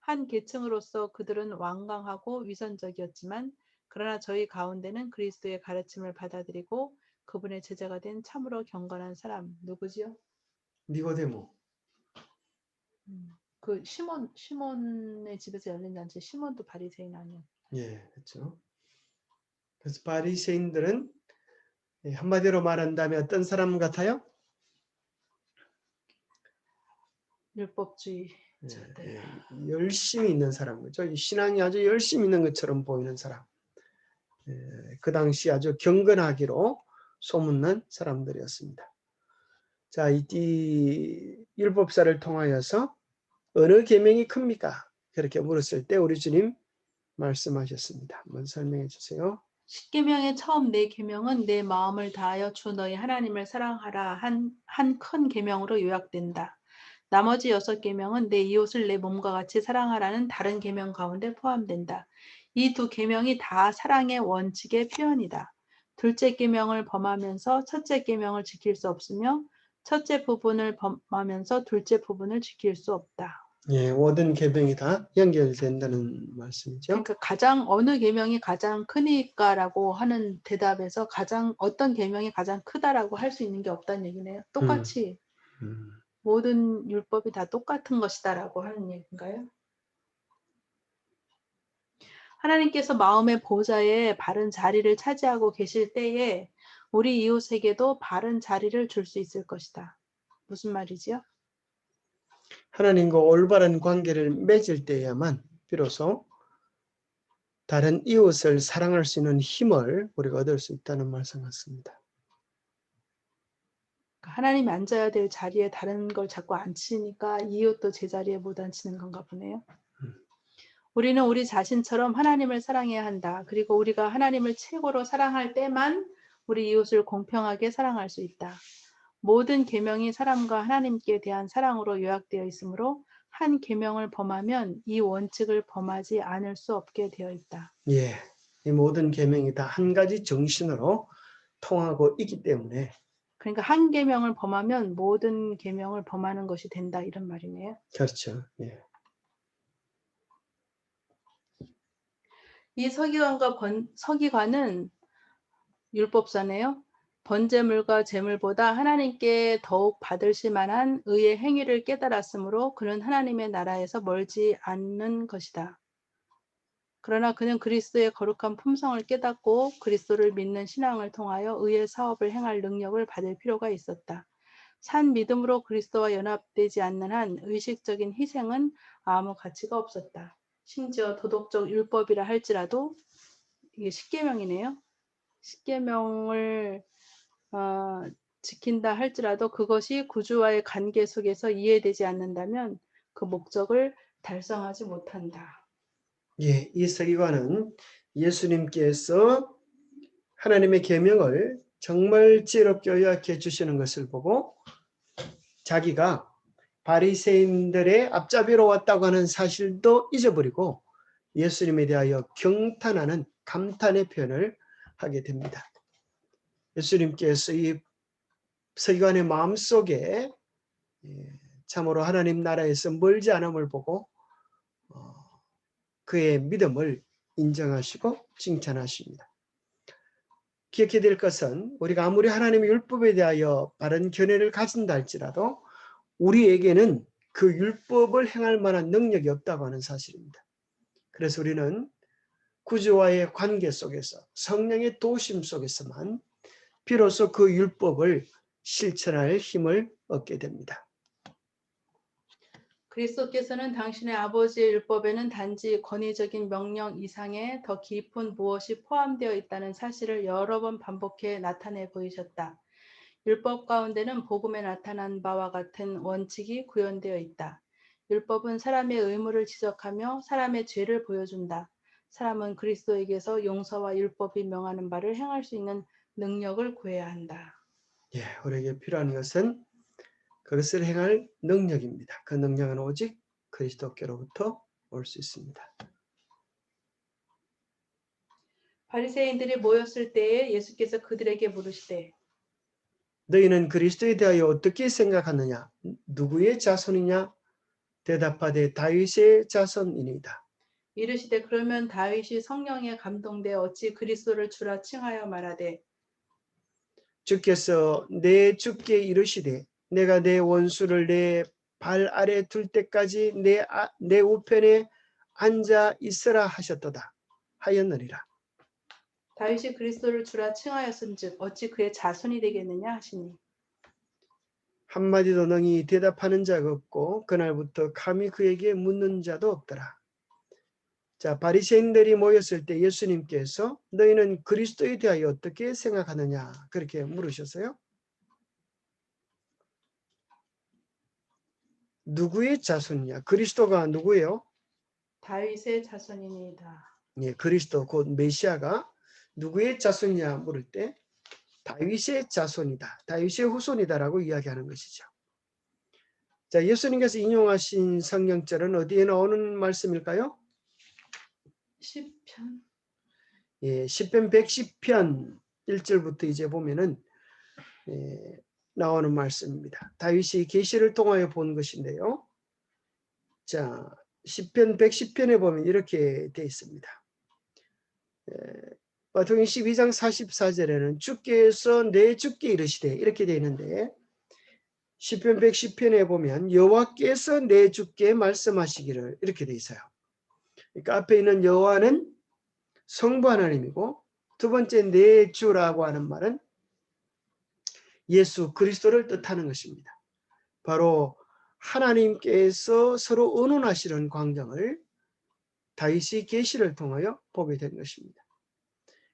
한 계층으로서 그들은 완강하고 위선적이었지만 그러나 저희 가운데는 그리스도의 가르침을 받아들이고 그분의 제자가 된 참으로 경건한 사람 누구지요? 니고데모. 그 시몬의 집에서 열린 잔치 시몬도 바리새인 아니야? 예, 그렇죠. 그래서 바리새인들은 한마디로 말한다면 어떤 사람 같아요? 율법주의. 열심히 있는 사람, 그죠? 이 신앙이 아주 열심히 있는 것처럼 보이는 사람. 그 당시 아주 경건하기로 소문난 사람들이었습니다. 자, 이 율법사를 통하여서 어느 계명이 큽니까? 그렇게 물었을 때 우리 주님 말씀하셨습니다. 한번 설명해 주세요. 십계명의 처음 네 계명은 내 마음을 다하여 주 너희 하나님을 사랑하라 한 큰 계명으로 요약된다. 나머지 6계명은 내 이웃을 내 몸과 같이 사랑하라는 다른 계명 가운데 포함된다. 이 두 계명이 다 사랑의 원칙의 표현이다. 둘째 계명을 범하면서 첫째 계명을 지킬 수 없으며 첫째 부분을 범하면서 둘째 부분을 지킬 수 없다. 예, 모든 계명이 다 연결된다는 말씀이죠. 그러니까 어느 계명이 가장 크니까라고 하는 대답에서 어떤 계명이 가장 크다라고 할 수 있는 게 없다는 얘기네요. 똑같이 음. 모든 율법이 다 똑같은 것이다라고 하는 얘기인가요? 하나님께서 마음의 보좌에 바른 자리를 차지하고 계실 때에 우리 이웃에게도 바른 자리를 줄 수 있을 것이다. 무슨 말이지요? 하나님과 올바른 관계를 맺을 때야만 비로소 다른 이웃을 사랑할 수 있는 힘을 우리가 얻을 수 있다는 말씀 같습니다. 하나님이 앉아야 될 자리에 다른 걸 자꾸 앉히니까 이웃도 제자리에 못 앉히는 건가 보네요. 우리는 우리 자신처럼 하나님을 사랑해야 한다. 그리고 우리가 하나님을 최고로 사랑할 때만 우리 이웃을 공평하게 사랑할 수 있다. 모든 계명이 사람과 하나님께 대한 사랑으로 요약되어 있으므로 한 계명을 범하면 이 원칙을 범하지 않을 수 없게 되어 있다. 예, 이 모든 계명이 다 한 가지 정신으로 통하고 있기 때문에 그러니까 한 계명을 범하면 모든 계명을 범하는 것이 된다 이런 말이네요. 그렇죠. 예. 이 서기관은 율법사네요. 번제물과 제물보다 하나님께 더욱 받으실 만한 의의 행위를 깨달았으므로 그는 하나님의 나라에서 멀지 않는 것이다. 그러나 그는 그리스도의 거룩한 품성을 깨닫고 그리스도를 믿는 신앙을 통하여 의의 사업을 행할 능력을 받을 필요가 있었다. 산 믿음으로 그리스도와 연합되지 않는 한 의식적인 희생은 아무 가치가 없었다. 심지어 도덕적 율법이라 할지라도 이게 십계명이네요. 십계명을 지킨다 할지라도 그것이 구주와의 관계 속에서 이해되지 않는다면 그 목적을 달성하지 못한다. 예, 이 서기관은 예수님께서 하나님의 계명을 정말 지혜롭게 요약해 주시는 것을 보고 자기가 바리새인들의 앞잡이로 왔다고 하는 사실도 잊어버리고 예수님에 대하여 경탄하는 감탄의 표현을 하게 됩니다. 예수님께서 이 서기관의 마음속에 참으로 하나님 나라에서 멀지 않음을 보고 그의 믿음을 인정하시고 칭찬하십니다. 기억해야 될 것은 우리가 아무리 하나님의 율법에 대하여 바른 견해를 가진다 할지라도 우리에게는 그 율법을 행할 만한 능력이 없다고 하는 사실입니다. 그래서 우리는 구주와의 관계 속에서 성령의 도우심 속에서만 비로소 그 율법을 실천할 힘을 얻게 됩니다. 그리스도께서는 당신의 아버지의 율법에는 단지 권위적인 명령 이상의 더 깊은 무엇이 포함되어 있다는 사실을 여러 번 반복해 나타내 보이셨다. 율법 가운데는 복음에 나타난 바와 같은 원칙이 구현되어 있다. 율법은 사람의 의무를 지적하며 사람의 죄를 보여준다. 사람은 그리스도에게서 용서와 율법이 명하는 바를 행할 수 있는 능력을 구해야 한다. 예, 우리에게 필요한 것은 그것을 행할 능력입니다. 그 능력은 오직 그리스도께로부터 올 수 있습니다. 바리새인들이 모였을 때에 예수께서 그들에게 물으시되 너희는 그리스도에 대하여 어떻게 생각하느냐? 누구의 자손이냐? 대답하되 다윗의 자손이니이다. 이르시되 그러면 다윗이 성령에 감동되어 어찌 그리스도를 주라 칭하여 말하되 주께서 내 주께 이르시되 내가 내 원수를 내 발 아래 둘 때까지 내 우편에 앉아 있으라 하셨도다 하였느니라. 다윗이 그리스도를 주라 칭하였은즉 어찌 그의 자손이 되겠느냐 하시니 한마디도 능히 대답하는 자가 없고 그날부터 감히 그에게 묻는 자도 없더라. 자, 바리새인들이 모였을 때 예수님께서 너희는 그리스도에 대하여 어떻게 생각하느냐 그렇게 물으셨어요. 누구의 자손이냐? 그리스도가 누구예요? 다윗의 자손이니이다. 예, 그리스도 곧 메시아가 누구의 자손이냐 물을 때 다윗의 자손이다. 다윗의 후손이다라고 이야기하는 것이죠. 자, 예수님께서 인용하신 성경절은 어디에 나오는 말씀일까요? 시편 예, 시편 110편 1절부터 이제 보면은 나오는 말씀입니다. 다윗이 계시를 통하여 본 것인데요. 자, 시편 110편에 보면 이렇게 되어 있습니다. 마태복음 12장 44절에는 주께서 내 주께 이르시되 이렇게 되어 있는데 시편 110편에 보면 여호와께서 내 주께 말씀하시기를 이렇게 되어 있어요. 그러니까 앞에 있는 여호와는 성부 하나님이고 두 번째 내 주라고 하는 말은 예수 그리스도를 뜻하는 것입니다. 바로 하나님께서 서로 의논하시는 광경을 다윗이 계시를 통하여 보게 된 것입니다.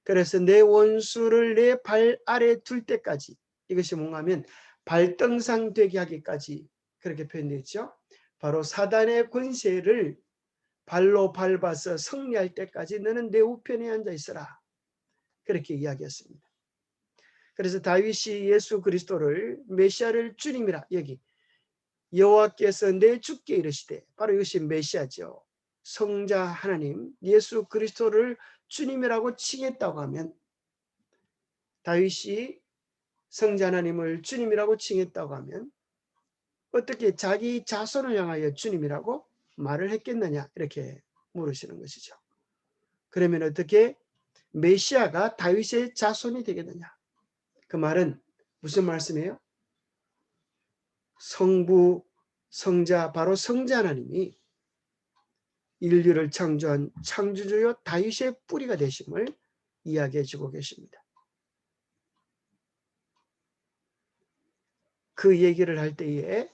그래서 내 원수를 내 발 아래 둘 때까지 이것이 뭔가 하면 발등상 되게 하기까지 그렇게 표현되어 있죠. 바로 사단의 권세를 발로 밟아서 승리할 때까지 너는 내 우편에 앉아 있어라. 그렇게 이야기했습니다. 그래서 다윗이 예수 그리스도를 메시아를 주님이라 여기 여호와께서 내 주께 이르시되 바로 이것이 메시아죠. 성자 하나님 예수 그리스도를 주님이라고 칭했다고 하면 다윗이 성자 하나님을 주님이라고 칭했다고 하면 어떻게 자기 자손을 향하여 주님이라고 말을 했겠느냐 이렇게 물으시는 것이죠. 그러면 어떻게 메시아가 다윗의 자손이 되겠느냐? 그 말은 무슨 말씀이에요? 성부, 성자, 바로 성자 하나님이 인류를 창조한 창조주요 다윗의 뿌리가 되심을 이야기해 주고 계십니다. 그 얘기를 할 때에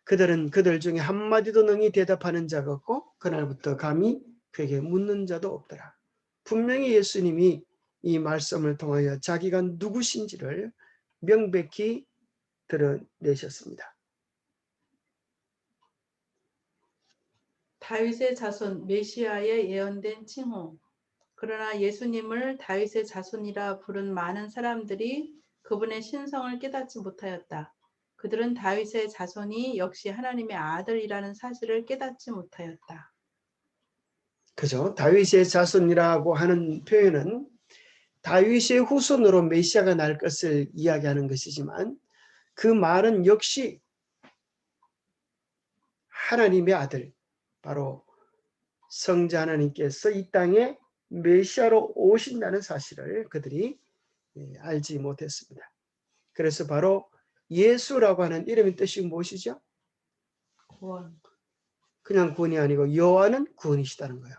그들은 그들 중에 한마디도 능히 대답하는 자가 없고 그날부터 감히 그에게 묻는 자도 없더라. 분명히 예수님이 이 말씀을 통하여 자기가 누구신지를 명백히 드러내셨습니다. 다윗의 자손 메시아의 예언된 칭호. 그러나 예수님을 다윗의 자손이라 부른 많은 사람들이 그분의 신성을 깨닫지 못하였다. 그들은 다윗의 자손이 역시 하나님의 아들이라는 사실을 깨닫지 못하였다. 그죠? 다윗의 자손이라고 하는 표현은 다윗의 후손으로 메시아가 날 것을 이야기하는 것이지만 그 말은 역시 하나님의 아들, 바로 성자 하나님께서 이 땅에 메시아로 오신다는 사실을 그들이 알지 못했습니다. 그래서 바로 예수라고 하는 이름의 뜻이 무엇이죠? 구원. 그냥 구원이 아니고 여호와는 구원이시다는 거예요.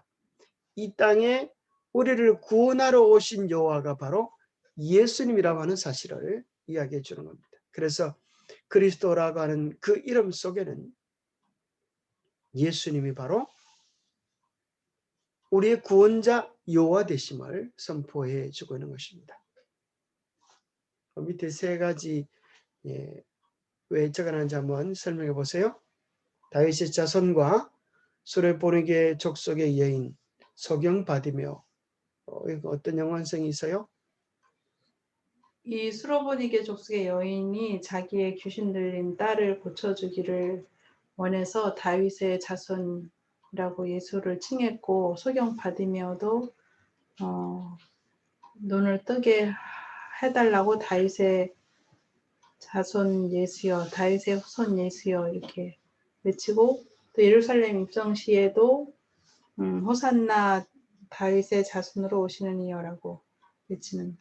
이 땅에 우리를 구원하러 오신 여호와가 바로 예수님이라고 하는 사실을 이야기해 주는 겁니다. 그래서 그리스도라고 하는 그 이름 속에는 예수님이 바로 우리의 구원자 여호와 되심을 선포해 주고 있는 것입니다. 밑에 세 가지 왜 적어놨는지 한번 설명해 보세요. 다윗의 자손과 수레보니게 족속의 여인 소경받으며 어떤 연관성이 있어요? 이 수로보니게 족속의 여인이 자기의 귀신 들린 딸을 고쳐주기를 원해서 다윗의 자손이라고 예수를 칭했고 소경 받으며도 눈을 뜨게 해달라고 다윗의 자손 예수여, 다윗의 후손 예수여 이렇게 외치고 또 예루살렘 입성 시에도 호산나 다윗의 자손으로 오시는 이여라고 외치는,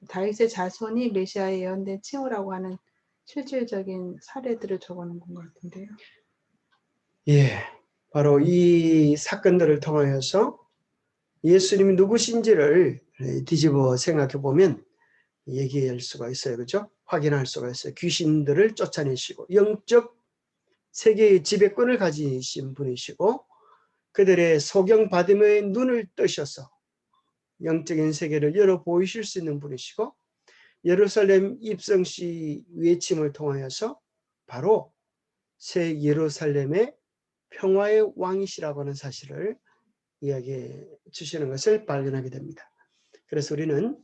다윗의 자손이 메시아에 예언된 칭호라고 하는 실질적인 사례들을 적어놓은 것 같은데요. 예, 바로 이 사건들을 통하여서 예수님이 누구신지를 뒤집어 생각해 보면 얘기할 수가 있어요. 그죠? 확인할 수가 있어요. 귀신들을 쫓아내시고 영적 세계의 지배권을 가지신 분이시고 그들의 소경 바디메의 눈을 뜨셔서 영적인 세계를 열어 보이실 수 있는 분이시고 예루살렘 입성시 외침을 통하여서 바로 새 예루살렘의 평화의 왕이시라고 하는 사실을 이야기해 주시는 것을 발견하게 됩니다. 그래서 우리는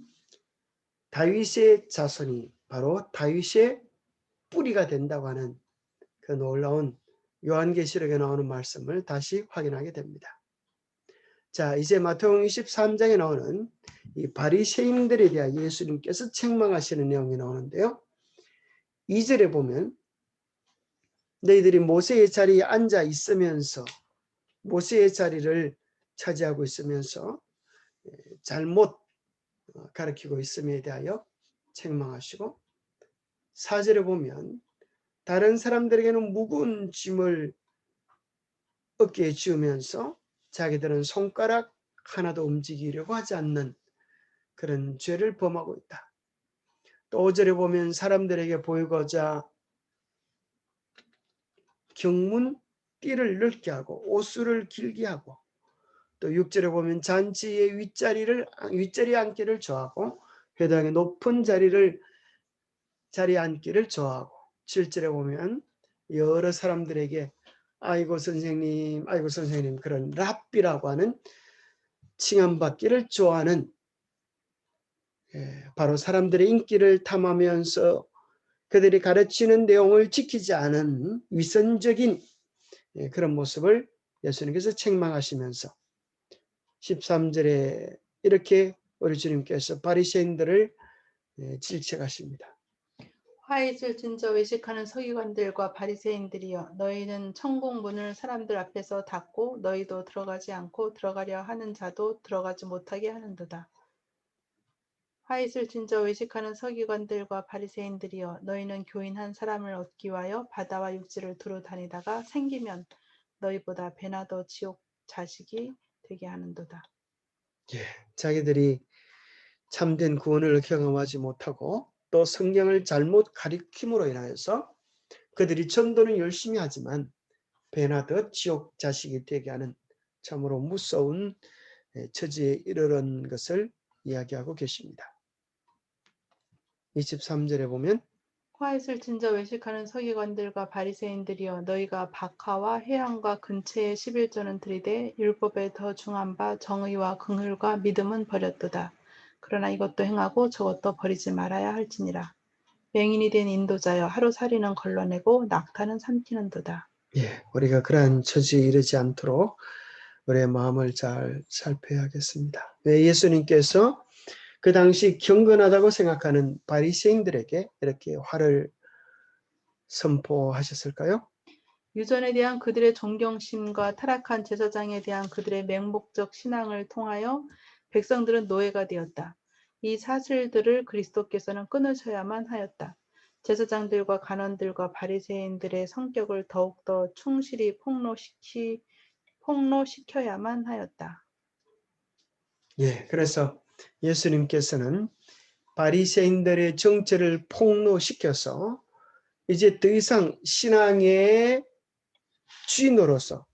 다윗의 자손이 바로 다윗의 뿌리가 된다고 하는 그 놀라운 요한계시록에 나오는 말씀을 다시 확인하게 됩니다. 자, 이제 마태복음 23장에 나오는 이 바리새인들에 대한 예수님께서 책망하시는 내용이 나오는데요. 2절에 보면 너희들이 모세의 자리에 앉아 있으면서 모세의 자리를 차지하고 있으면서 잘못 가르치고 있음에 대하여 책망하시고 4절에 보면 다른 사람들에게는 무거운 짐을 어깨에 지우면서 자기들은 손가락 하나도 움직이려고 하지 않는 그런 죄를 범하고 있다. 또 5절에 보면 사람들에게 보이고자 경문 띠를 넓게 하고 옷수를 길게 하고 또 6절에 보면 잔치의 윗자리 앉기를 좋아하고 회당의 높은 자리에 앉기를 좋아하고 7절에 보면 여러 사람들에게 아이고 선생님 그런 랍비라고 하는 칭함받기를 좋아하는 바로 사람들의 인기를 탐하면서 그들이 가르치는 내용을 지키지 않은 위선적인 그런 모습을 예수님께서 책망하시면서 13절에 이렇게 우리 주님께서 바리새인들을 질책하십니다. 화 있을 진저 외식하는 서기관들과 바리새인들이여, 너희는 천국 문을 사람들 앞에서 닫고 너희도 들어가지 않고 들어가려 하는 자도 들어가지 못하게 하는도다. 화 있을 진저 외식하는 서기관들과 바리새인들이여, 너희는 교인 한 사람을 얻기 위하여 바다와 육지를 두루 다니다가 생기면 너희보다 배나 더 지옥 자식이 되게 하는도다. 자기들이 참된 구원을 경험하지 못하고 또 성경을 잘못 가리킴으로 인하여서 그들이 전도는 열심히 하지만 배나 더 지옥 자식이 되게 하는 참으로 무서운 처지에 이르는 것을 이야기하고 계십니다. 23절에 보면 화 있을 진저 외식하는 서기관들과 바리새인들이여, 너희가 박하와 회당과 근처의 11조는 들이되 율법에 더 중한 바 정의와 긍휼과 믿음은 버렸도다. 그러나 이것도 행하고 저것도 버리지 말아야 할지니라. 맹인이 된 인도자여, 하루살이는 걸러내고 낙타는 삼키는도다. 우리가 그러한 처지에 이르지 않도록 우리의 마음을 잘 살펴야겠습니다. 왜 예수님께서 그 당시 경건하다고 생각하는 바리새인들에게 이렇게 화를 선포하셨을까요? 유전에 대한 그들의 존경심과 타락한 제사장에 대한 그들의 맹목적 신앙을 통하여 백성들은 노예가 되었다. 이 사실들을 그리스도께서는 끊으셔야만 하였다. 제사장들과 간원들과 바리새인들의 성격을 더욱더 충실히 폭로시켜야만 하였다. 그래서 예수님께서는 바리새인들의 정체를 폭로시켜서 이제 더 이상 신앙의 주인으로서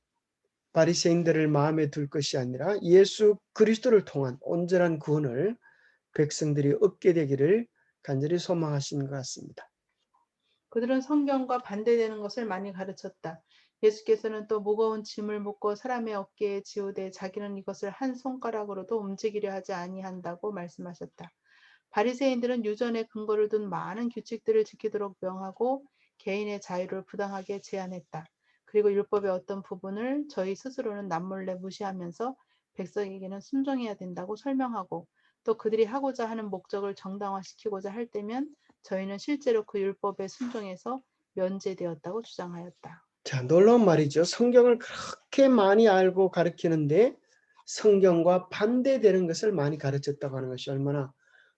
바리새인들을 마음에 둘 것이 아니라 예수 그리스도를 통한 온전한 구원을 백성들이 얻게 되기를 간절히 소망하신 것 같습니다. 그들은 성경과 반대되는 것을 많이 가르쳤다. 예수께서는 또 무거운 짐을 묻고 사람의 어깨에 지우되 자기는 이것을 한 손가락으로도 움직이려 하지 아니한다고 말씀하셨다. 바리새인들은 유전에 근거를 둔 많은 규칙들을 지키도록 명하고 개인의 자유를 부당하게 제한했다. 그리고 율법의 어떤 부분을 저희 스스로는 남몰래 무시하면서 백성에게는 순종해야 된다고 설명하고 또 그들이 하고자 하는 목적을 정당화시키고자 할 때면 저희는 실제로 그 율법에 순종해서 면제되었다고 주장하였다. 자, 놀라운 말이죠. 성경을 그렇게 많이 알고 가르치는데 성경과 반대되는 것을 많이 가르쳤다고 하는 것이 얼마나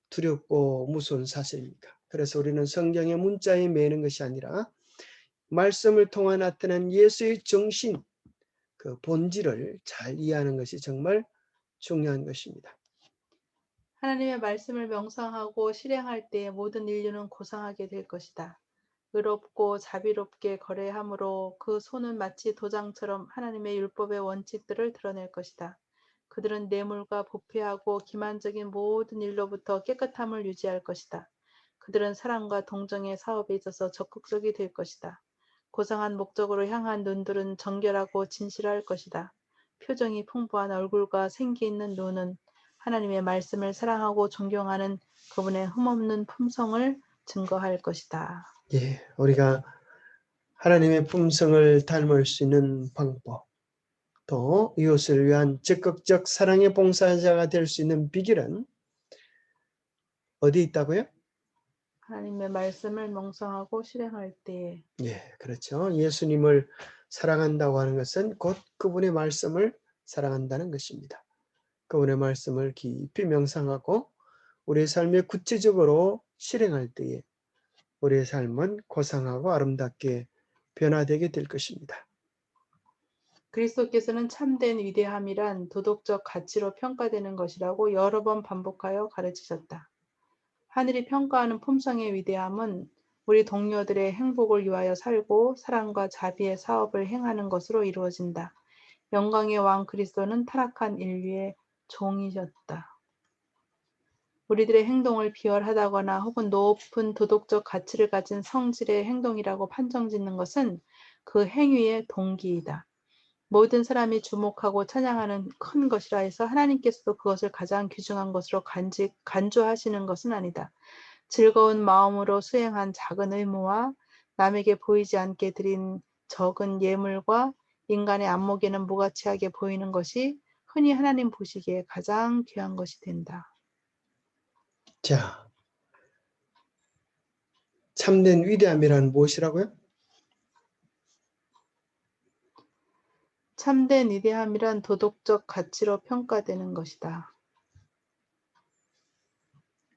두렵고 무서운 사실입니까? 그래서 우리는 성경의 문자에 매는 것이 아니라 말씀을 통해 나타난 예수의 정신, 그 본질을 잘 이해하는 것이 정말 중요한 것입니다. 하나님의 말씀을 명상하고 실행할 때 모든 인류는 고상하게 될 것이다. 의롭고 자비롭게 거래함으로 그 손은 마치 도장처럼 하나님의 율법의 원칙들을 드러낼 것이다. 그들은 뇌물과 부패하고 기만적인 모든 일로부터 깨끗함을 유지할 것이다. 그들은 사랑과 동정의 사업에 있어서 적극적이 될 것이다. 고상한 목적으로 향한 눈들은 정결하고 진실할 것이다. 표정이 풍부한 얼굴과 생기 있는 눈은 하나님의 말씀을 사랑하고 존경하는 그분의 흠없는 품성을 증거할 것이다. 예, 우리가 하나님의 품성을 닮을 수 있는 방법, 또 이웃을 위한 적극적 사랑의 봉사자가 될 수 있는 비결은 어디 있다고요? 하나님의 말씀을 명상하고 실행할 때 예, 그렇죠. 예수님을 사랑한다고 하는 것은 곧 그분의 말씀을 사랑한다는 것입니다. 그분의 말씀을 깊이 명상하고 우리의 삶에 구체적으로 실행할 때에 우리의 삶은 고상하고 아름답게 변화되게 될 것입니다. 그리스도께서는 참된 위대함이란 도덕적 가치로 평가되는 것이라고 여러 번 반복하여 가르치셨다. 하늘이 평가하는 품성의 위대함은 우리 동료들의 행복을 위하여 살고 사랑과 자비의 사업을 행하는 것으로 이루어진다. 영광의 왕 그리스도는 타락한 인류의 종이셨다. 우리들의 행동을 비열하다거나 혹은 높은 도덕적 가치를 가진 성질의 행동이라고 판정짓는 것은 그 행위의 동기이다. 모든 사람이 주목하고 찬양하는 큰 것이라 해서 하나님께서도 그것을 가장 귀중한 것으로 간주하시는 것은 아니다. 즐거운 마음으로 수행한 작은 의무와 남에게 보이지 않게 드린 적은 예물과 인간의 안목에는 무가치하게 보이는 것이 흔히 하나님 보시기에 가장 귀한 것이 된다. 자, 참된 위대함이란 무엇이라고요? 참된 위대함이란 도덕적 가치로 평가되는 것이다.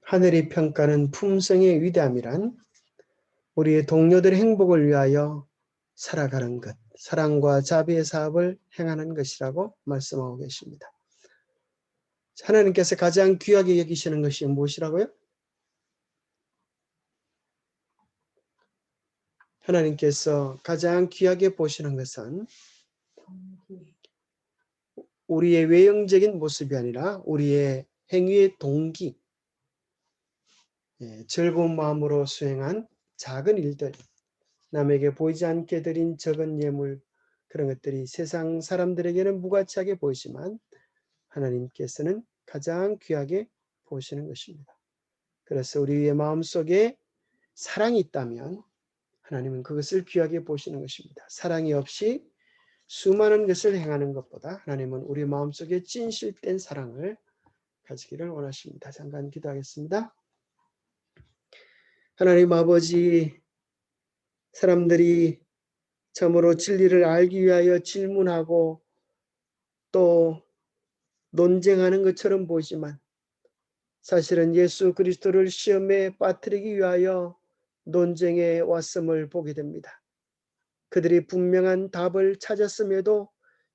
하늘이 평가하는 품성의 위대함이란 우리의 동료들의 행복을 위하여 살아가는 것, 사랑과 자비의 사업을 행하는 것이라고 말씀하고 계십니다. 하나님께서 가장 귀하게 여기시는 것이 무엇이라고요? 하나님께서 가장 귀하게 보시는 것은 우리의 외형적인 모습이 아니라 우리의 행위의 동기, 즐거운 마음으로 수행한 작은 일들, 남에게 보이지 않게 드린 적은 예물, 그런 것들이 세상 사람들에게는 무가치하게 보이지만 하나님께서는 가장 귀하게 보시는 것입니다. 그래서 우리의 마음속에 사랑이 있다면 하나님은 그것을 귀하게 보시는 것입니다. 사랑이 없이 수많은 것을 행하는 것보다 하나님은 우리 마음속에 진실된 사랑을 가지기를 원하십니다. 잠깐 기도하겠습니다. 하나님 아버지, 사람들이 참으로 진리를 알기 위하여 질문하고 또 논쟁하는 것처럼 보이지만 사실은 예수 그리스도를 시험에 빠뜨리기 위하여 논쟁에 왔음을 보게 됩니다. 그들이 분명한 답을 찾았음에도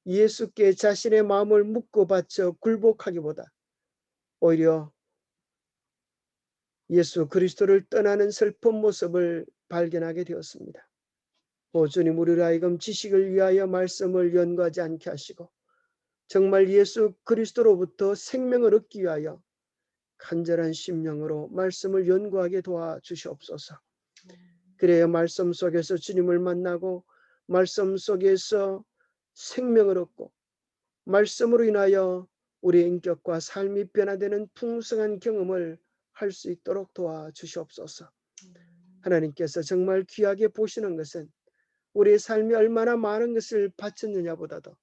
예수께 자신의 마음을 묻고 바쳐 굴복하기보다 오히려 예수 그리스도를 떠나는 슬픈 모습을 발견하게 되었습니다. 오 주님, 우리를 하여금 지식을 위하여 말씀을 연구하지 않게 하시고 정말 예수 그리스도로부터 생명을 얻기 위하여 간절한 심령으로 말씀을 연구하게 도와주시옵소서. 그래야 말씀 속에서 주님을 만나고 말씀 속에서 생명을 얻고 말씀으로 인하여 우리의 인격과 삶이 변화되는 풍성한 경험을 할 수 있도록 도와주시옵소서. 하나님께서 정말 귀하게 보시는 것은 우리의 삶이 얼마나 많은 것을 바쳤느냐보다도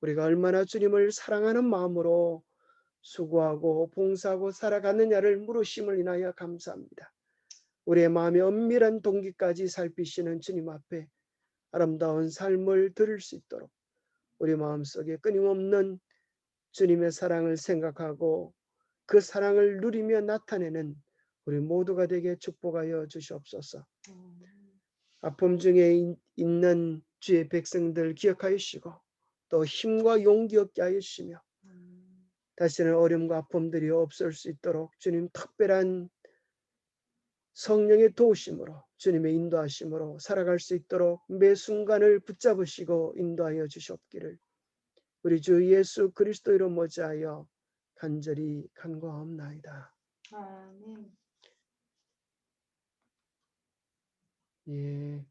우리가 얼마나 주님을 사랑하는 마음으로 수고하고 봉사하고 살아가느냐를 물으심을 인하여 감사합니다. 우리의 마음의 엄밀한 동기까지 살피시는 주님 앞에 아름다운 삶을 들을 수 있도록 우리 마음속에 끊임없는 주님의 사랑을 생각하고 그 사랑을 누리며 나타내는 우리 모두가 되게 축복하여 주시옵소서. 아픔 중에 있는 주의 백성들 기억하여 주시고 또 힘과 용기 얻게 하여 주시며 다시는 어려움과 아픔들이 없을 수 있도록 주님 특별한 성령의 도우심으로 주님의 인도하심으로 살아갈 수 있도록 매 순간을 붙잡으시고 인도하여 주시옵기를 우리 주 예수 그리스도 이름 모자하여 간절히 간구하옵나이다. 아멘. 예.